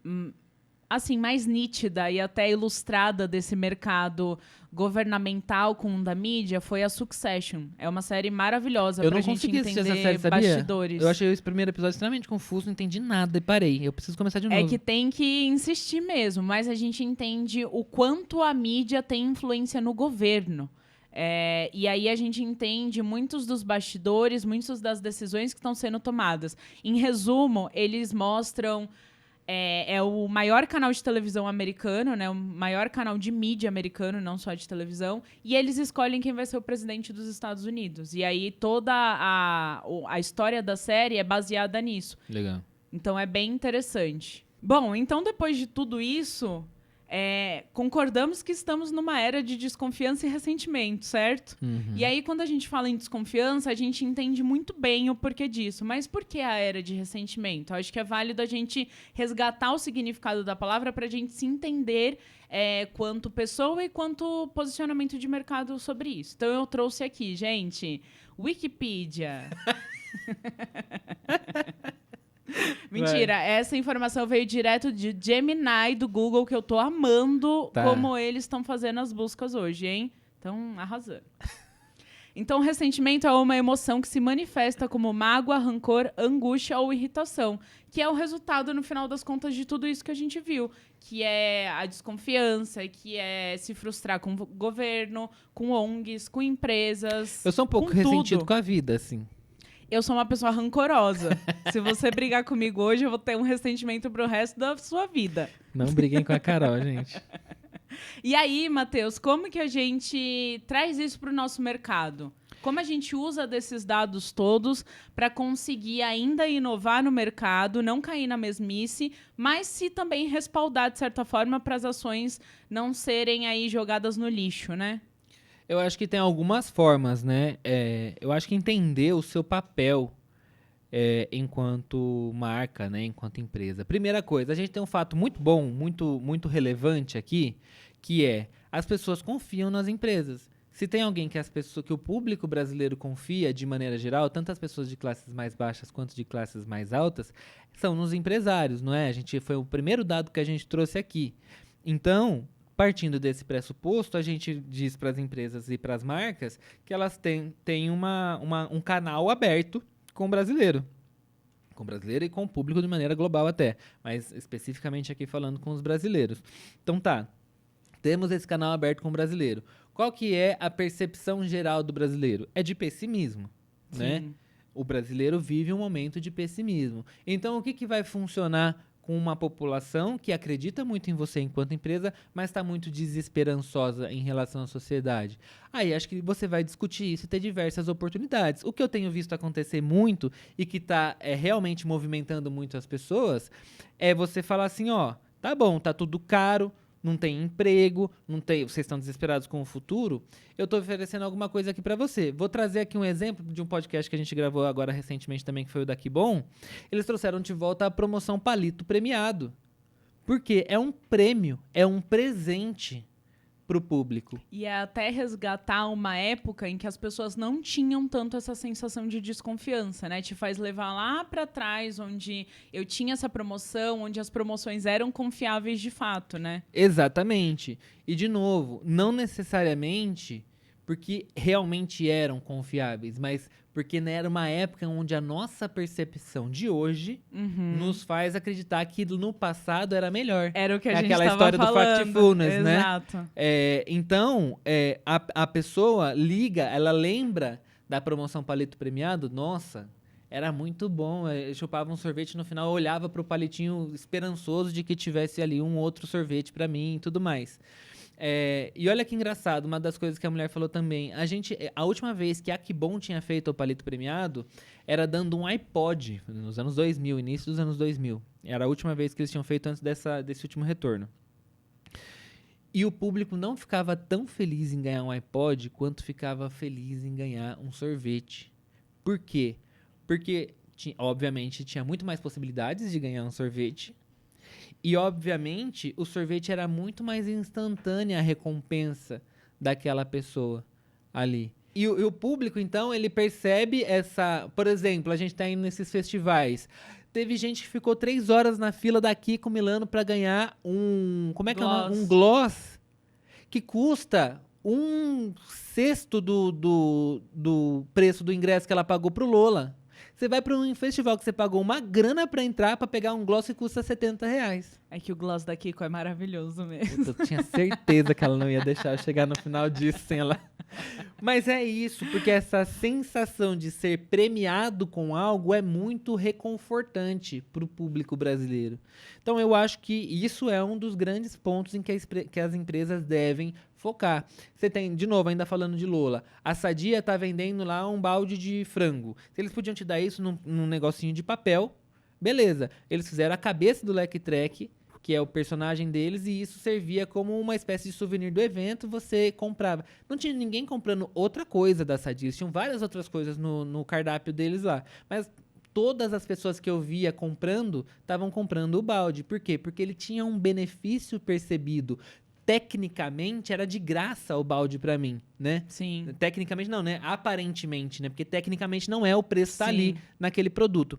assim, mais nítida e até ilustrada desse mercado governamental com o da mídia? Foi a Succession. É uma série maravilhosa pra gente entender essa série, sabia? Bastidores. Eu achei esse primeiro episódio extremamente confuso, não entendi nada e parei. Eu preciso começar de novo. É que tem que insistir mesmo, mas a gente entende o quanto a mídia tem influência no governo. E aí a gente entende muitos dos bastidores, muitas das decisões que estão sendo tomadas. Em resumo, eles mostram... É o maior canal de televisão americano, né? O maior canal de mídia americano, não só de televisão. E eles escolhem quem vai ser o presidente dos Estados Unidos. E aí toda a história da série é baseada nisso. Legal. Então é bem interessante. Bom, então depois de tudo isso... concordamos que estamos numa era de desconfiança e ressentimento, certo? Uhum. E aí, quando a gente fala em desconfiança, a gente entende muito bem o porquê disso. Mas por que a era de ressentimento? Eu acho que é válido a gente resgatar o significado da palavra para a gente se entender quanto pessoa e quanto posicionamento de mercado sobre isso. Então, eu trouxe aqui, gente, Wikipedia. Mentira, essa informação veio direto de Gemini do Google, que eu tô amando como eles estão fazendo as buscas hoje, hein? Então, arrasando. Então, ressentimento é uma emoção que se manifesta como mágoa, rancor, angústia ou irritação, que é o resultado, no final das contas, de tudo isso que a gente viu, que é a desconfiança, que é se frustrar com o governo, com ONGs, com empresas. Eu sou um pouco ressentido com a vida, assim. Eu sou uma pessoa rancorosa. Se você brigar comigo hoje, eu vou ter um ressentimento pro resto da sua vida. Não briguem com a Carol, gente. E aí, Matheus, como que a gente traz isso para o nosso mercado? Como a gente usa desses dados todos para conseguir ainda inovar no mercado, não cair na mesmice, mas se também respaldar, de certa forma, para as ações não serem aí jogadas no lixo, né? Eu acho que tem algumas formas, né? Eu acho que entender o seu papel enquanto marca, né? Enquanto empresa. Primeira coisa, a gente tem um fato muito bom, muito relevante aqui, que é as pessoas confiam nas empresas. Se tem alguém que o público brasileiro confia de maneira geral, tanto as pessoas de classes mais baixas quanto de classes mais altas, são nos empresários, não é? Foi o primeiro dado que a gente trouxe aqui. Então, partindo desse pressuposto, a gente diz para as empresas e para as marcas que elas têm um canal aberto com o brasileiro. Com o brasileiro e com o público de maneira global até, mas especificamente aqui falando com os brasileiros. Então temos esse canal aberto com o brasileiro. Qual que é a percepção geral do brasileiro? É de pessimismo, né? O brasileiro vive um momento de pessimismo. Então, o que vai funcionar com uma população que acredita muito em você enquanto empresa, mas está muito desesperançosa em relação à sociedade? Aí, acho que você vai discutir isso e ter diversas oportunidades. O que eu tenho visto acontecer muito e que está realmente movimentando muito as pessoas é você falar assim, ó, tá bom, tá tudo caro, não tem emprego, vocês estão desesperados com o futuro, eu estou oferecendo alguma coisa aqui para você. Vou trazer aqui um exemplo de um podcast que a gente gravou agora recentemente também, que foi o da Que Bom. Eles trouxeram de volta a promoção Palito Premiado. Porque é um prêmio, é um presente para o público. E é até resgatar uma época em que as pessoas não tinham tanto essa sensação de desconfiança, né? Te faz levar lá para trás, onde eu tinha essa promoção, onde as promoções eram confiáveis de fato, né? Exatamente. E, de novo, não necessariamente porque realmente eram confiáveis, mas porque era uma época onde a nossa percepção de hoje nos faz acreditar que no passado era melhor. Era o que a gente aquela estava história falando. do Factfulness, né? Exato. Então, a pessoa liga, ela lembra da promoção Palito Premiado, nossa, era muito bom. Eu chupava um sorvete no final, eu olhava pro palitinho esperançoso de que tivesse ali um outro sorvete para mim e tudo mais. E olha que engraçado, uma das coisas que a mulher falou também, a última vez que a Que Bom tinha feito o Palito Premiado era dando um iPod, nos anos 2000, início dos anos 2000. Era a última vez que eles tinham feito antes desse último retorno. E o público não ficava tão feliz em ganhar um iPod quanto ficava feliz em ganhar um sorvete. Por quê? Porque, obviamente, tinha muito mais possibilidades de ganhar um sorvete. E, obviamente, o sorvete era muito mais instantânea a recompensa daquela pessoa ali. E o público, então, ele percebe essa... Por exemplo, a gente tá indo nesses festivais. Teve gente que ficou 3 horas na fila da Kiko Milano para ganhar como é que é o nome? Um gloss que custa 1/6 do preço do ingresso que ela pagou pro Lola. Você vai para um festival que você pagou uma grana para entrar para pegar um gloss que custa R$70. É que o gloss da Kiko é maravilhoso mesmo. Eu tinha certeza que ela não ia deixar eu chegar no final disso sem ela. Mas é isso, porque essa sensação de ser premiado com algo é muito reconfortante para o público brasileiro. Então eu acho que isso é um dos grandes pontos em que as empresas devem focar. Você tem, de novo, ainda falando de Lola, a Sadia tá vendendo lá um balde de frango. Se eles podiam te dar isso num negocinho de papel, beleza. Eles fizeram a cabeça do Leque Trek, que é o personagem deles, e isso servia como uma espécie de souvenir do evento, você comprava. Não tinha ninguém comprando outra coisa da Sadia, tinham várias outras coisas no cardápio deles lá. Mas todas as pessoas que eu via comprando, estavam comprando o balde. Por quê? Porque ele tinha um benefício percebido. tecnicamente era de graça o balde para mim, né? Sim. Tecnicamente não, né? Aparentemente, né? Porque tecnicamente não é o preço que tá Sim. ali naquele produto.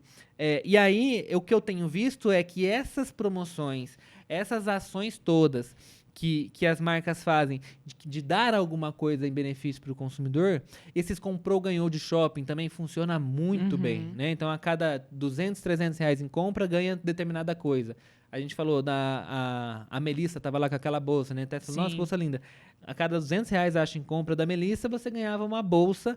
E aí, o que eu tenho visto é que essas promoções, essas ações todas que as marcas fazem de dar alguma coisa em benefício para o consumidor, esses comprou, ganhou de shopping também funciona muito bem, né? Então, a cada 200, 300 reais em compra, ganha determinada coisa. A gente falou a Melissa tava lá com aquela bolsa, né? Até falou, nossa, Sim. bolsa linda. A cada 200 reais, acho, em compra da Melissa, você ganhava uma bolsa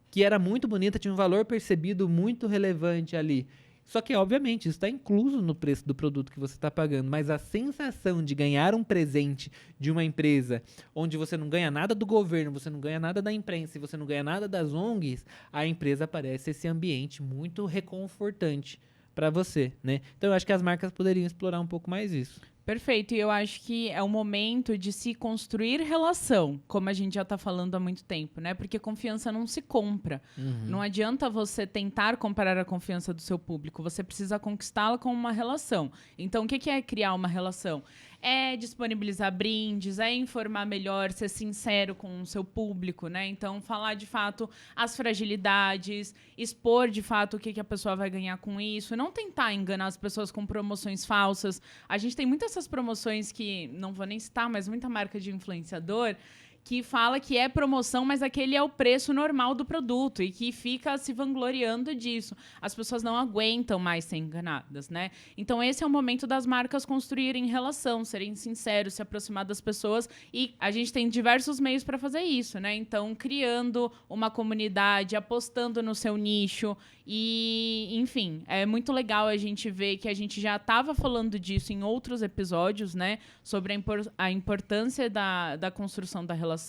que era muito bonita, tinha um valor percebido muito relevante ali. Só que, obviamente, isso está incluso no preço do produto que você está pagando, mas a sensação de ganhar um presente de uma empresa onde você não ganha nada do governo, você não ganha nada da imprensa e você não ganha nada das ONGs, a empresa parece esse ambiente muito reconfortante para você, né? Então, eu acho que as marcas poderiam explorar um pouco mais isso. Perfeito, e eu acho que é o momento de se construir relação, como a gente já está falando há muito tempo, né? Porque confiança não se compra. Não adianta você tentar comprar a confiança do seu público, você precisa conquistá-la com uma relação. Então, o que é criar uma relação? É disponibilizar brindes, é informar melhor, ser sincero com o seu público, né? Então, falar de fato as fragilidades, expor de fato o que a pessoa vai ganhar com isso, não tentar enganar as pessoas com promoções falsas. A gente tem muitas essas promoções que, não vou nem citar, mas muita marca de influenciador que fala que é promoção, mas aquele é o preço normal do produto e que fica se vangloriando disso. As pessoas não aguentam mais ser enganadas, né? Então, esse é o momento das marcas construírem relação, serem sinceros, se aproximar das pessoas e a gente tem diversos meios para fazer isso, né? Então, criando uma comunidade, apostando no seu nicho e, enfim, é muito legal a gente ver que a gente já estava falando disso em outros episódios, né? Sobre a importância da construção da relação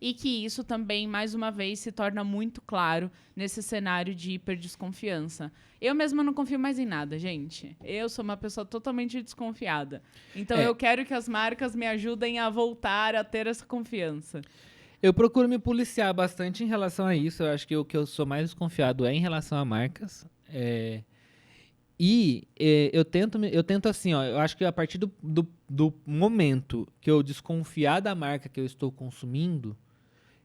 e que isso também, mais uma vez, se torna muito claro nesse cenário de hiperdesconfiança. Eu mesma não confio mais em nada, gente. Eu sou uma pessoa totalmente desconfiada. Então, eu quero que as marcas me ajudem a voltar a ter essa confiança. Eu procuro me policiar bastante em relação a isso. Eu acho que o que eu sou mais desconfiado é em relação a marcas. Eu tento assim, ó, eu acho que a partir do momento que eu desconfiar da marca que eu estou consumindo,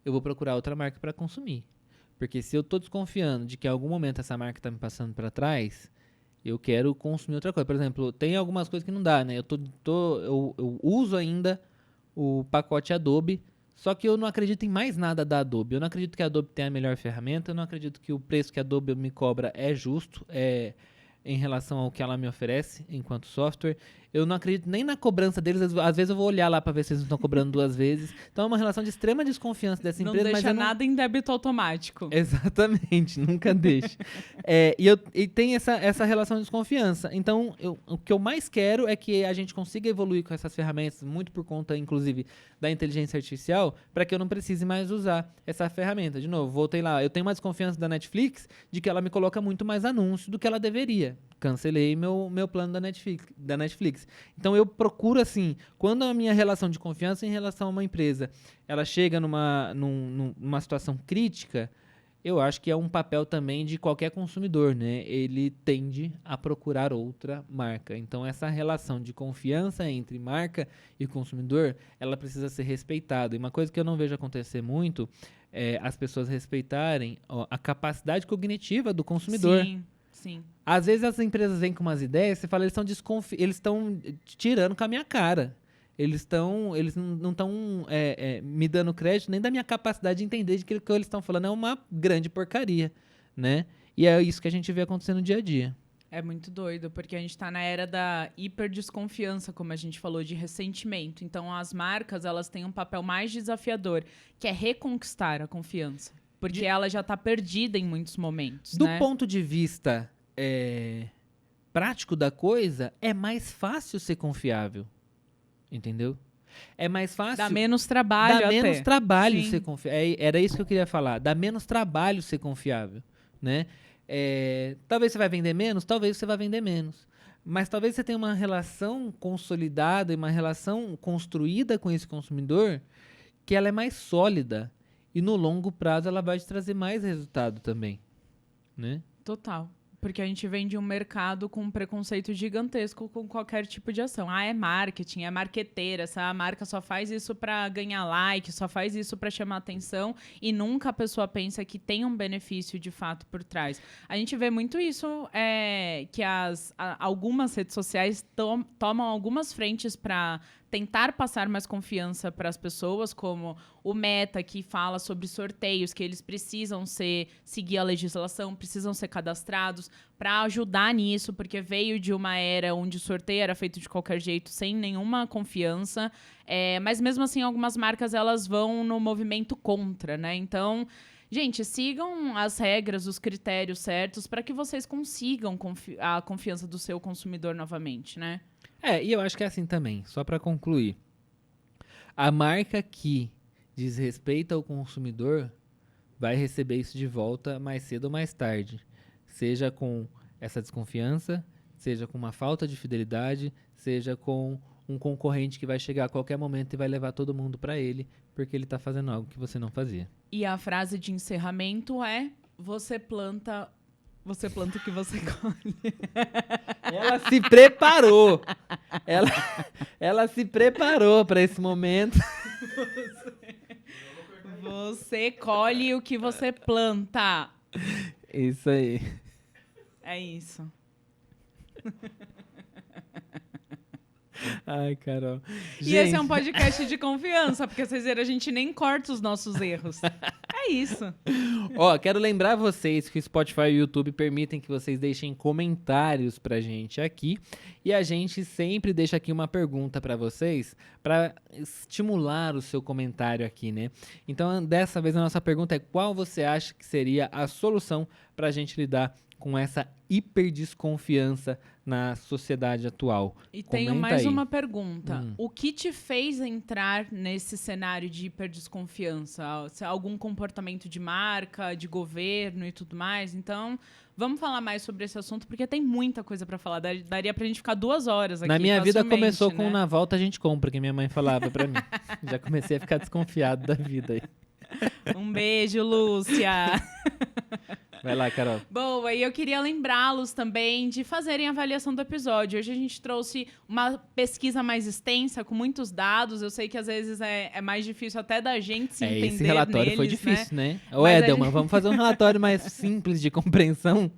eu vou procurar outra marca para consumir. Porque se eu estou desconfiando de que em algum momento essa marca está me passando para trás, eu quero consumir outra coisa. Por exemplo, tem algumas coisas que não dá, né? Eu uso ainda o pacote Adobe, só que eu não acredito em mais nada da Adobe. Eu não acredito que a Adobe tenha a melhor ferramenta, eu não acredito que o preço que a Adobe me cobra é justo, em relação ao que ela me oferece enquanto software. Eu não acredito nem na cobrança deles. Às vezes eu vou olhar lá para ver se eles não estão cobrando 2 vezes. Então é uma relação de extrema desconfiança dessa empresa. Não deixa mas nada em débito automático. Exatamente, nunca deixa. E tem essa relação de desconfiança. Então, o que eu mais quero é que a gente consiga evoluir com essas ferramentas, muito por conta, inclusive, da inteligência artificial, para que eu não precise mais usar essa ferramenta. De novo, voltei lá. Eu tenho uma desconfiança da Netflix de que ela me coloca muito mais anúncio do que ela deveria. Cancelei meu plano da Netflix. Então, eu procuro, assim, quando a minha relação de confiança em relação a uma empresa, ela chega numa situação crítica, eu acho que é um papel também de qualquer consumidor, né? Ele tende a procurar outra marca. Então, essa relação de confiança entre marca e consumidor, ela precisa ser respeitada. E uma coisa que eu não vejo acontecer muito é as pessoas respeitarem a capacidade cognitiva do consumidor. Sim. Às vezes as empresas vêm com umas ideias, você fala, eles estão tirando com a minha cara. Eles não estão me dando crédito nem da minha capacidade de entender de que o que eles estão falando é uma grande porcaria, né? E é isso que a gente vê acontecendo no dia a dia. É muito doido, porque a gente está na era da hiperdesconfiança, como a gente falou, de ressentimento. Então, as marcas, elas têm um papel mais desafiador, que é reconquistar a confiança. Porque ela já está perdida em muitos momentos, Do né? ponto de vista prático da coisa, é mais fácil ser confiável. Entendeu? É mais fácil... Dá menos trabalho Dá até. menos trabalho Sim. ser confiável. Era isso que eu queria falar. Dá menos trabalho ser confiável, né? Talvez você vai vender menos, talvez você vai vender menos. Mas talvez você tenha uma relação consolidada e uma relação construída com esse consumidor que ela é mais sólida. E no longo prazo ela vai te trazer mais resultado também, né? Total. Porque a gente vem de um mercado com um preconceito gigantesco com qualquer tipo de ação. Ah, é marketing, é marqueteira, essa marca só faz isso para ganhar like, só faz isso para chamar atenção e nunca a pessoa pensa que tem um benefício de fato por trás. A gente vê muito isso, que algumas redes sociais tomam algumas frentes para tentar passar mais confiança para as pessoas, como o Meta, que fala sobre sorteios, que eles precisam seguir a legislação, precisam ser cadastrados para ajudar nisso, porque veio de uma era onde o sorteio era feito de qualquer jeito, sem nenhuma confiança. Mas mesmo assim, algumas marcas elas vão no movimento contra, né? Então, gente, sigam as regras, os critérios certos para que vocês consigam a confiança do seu consumidor novamente, né? E eu acho que é assim também, só para concluir. A marca que desrespeita o consumidor vai receber isso de volta mais cedo ou mais tarde. Seja com essa desconfiança, seja com uma falta de fidelidade, seja com um concorrente que vai chegar a qualquer momento e vai levar todo mundo para ele, porque ele está fazendo algo que você não fazia. E a frase de encerramento é: você planta o que você colhe. Ela se preparou. Ela se preparou para esse momento. Você colhe o que você planta. Isso aí. É isso. Ai, Carol. E esse é um podcast de confiança, porque vocês viram, a gente nem corta os nossos erros. É isso. Quero lembrar vocês que o Spotify e o YouTube permitem que vocês deixem comentários pra gente aqui. E a gente sempre deixa aqui uma pergunta pra vocês, pra estimular o seu comentário aqui, né? Então, dessa vez, a nossa pergunta é: qual você acha que seria a solução pra gente lidar com essa hiperdesconfiança na sociedade atual? E tenho mais uma pergunta. Hum. O que te fez entrar nesse cenário de hiperdesconfiança? Algum comportamento de marca, de governo e tudo mais? Então, vamos falar mais sobre esse assunto, porque tem muita coisa pra falar. Daria pra gente ficar 2 horas aqui. Na minha vida começou né? com Na Volta a Gente Compra, que minha mãe falava pra mim. Já comecei a ficar desconfiado da vida aí. Um beijo, Lúcia! Vai lá, Carol. Boa, e eu queria lembrá-los também de fazerem a avaliação do episódio. Hoje a gente trouxe uma pesquisa mais extensa, com muitos dados. Eu sei que às vezes é mais difícil até da gente se entender Esse relatório neles, foi difícil, né? Ô, Mas Edelman, vamos fazer um relatório mais simples de compreensão?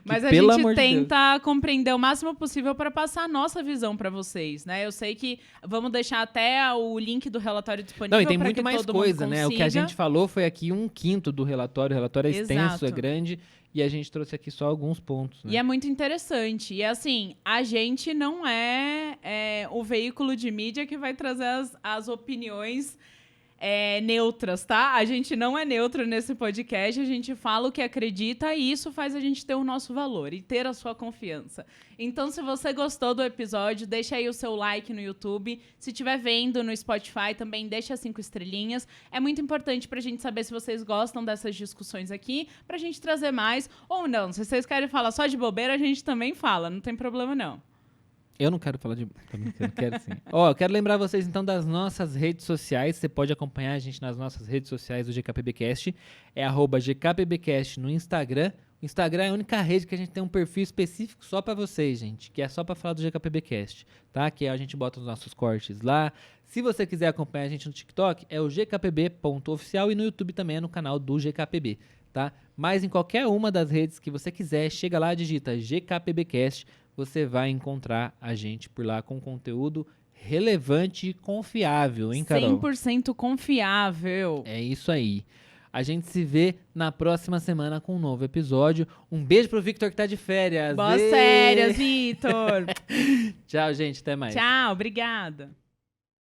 Mas a pelo gente amor de tenta compreender o máximo possível para passar a nossa visão para vocês, né? Eu sei que vamos deixar até o link do relatório disponível. Não, e tem pra muito que mais todo coisa, mundo né? O que a consiga. gente falou foi aqui 1/5 do relatório. O relatório é extenso, Exato. é grande. E a gente trouxe aqui só alguns pontos, né? E é muito interessante. E assim, a gente não é o veículo de mídia que vai trazer as opiniões neutras, tá? A gente não é neutro nesse podcast, a gente fala o que acredita e isso faz a gente ter o nosso valor e ter a sua confiança. Então, se você gostou do episódio, deixa aí o seu like no YouTube. Se estiver vendo no Spotify, também deixa 5 estrelinhas. É muito importante pra gente saber se vocês gostam dessas discussões aqui, pra gente trazer mais ou não. Se vocês querem falar só de bobeira, a gente também fala, não tem problema não. Eu não quero falar de... Tô brincando, quero sim. Eu quero lembrar vocês, então, das nossas redes sociais. Você pode acompanhar a gente nas nossas redes sociais do GKPBcast. É @GKPBcast no Instagram. O Instagram é a única rede que a gente tem um perfil específico só pra vocês, gente. Que é só pra falar do GKPBcast, tá? Que a gente bota os nossos cortes lá. Se você quiser acompanhar a gente no TikTok, é o gkpb.oficial. E no YouTube também é no canal do GKPB, tá? Mas em qualquer uma das redes que você quiser, chega lá, digita GKPBcast. Você vai encontrar a gente por lá com conteúdo relevante e confiável, hein, Carol? 100% confiável. É isso aí. A gente se vê na próxima semana com um novo episódio. Um beijo pro Victor que tá de férias. Boas férias, Vitor. Tchau, gente. Até mais. Tchau, obrigada.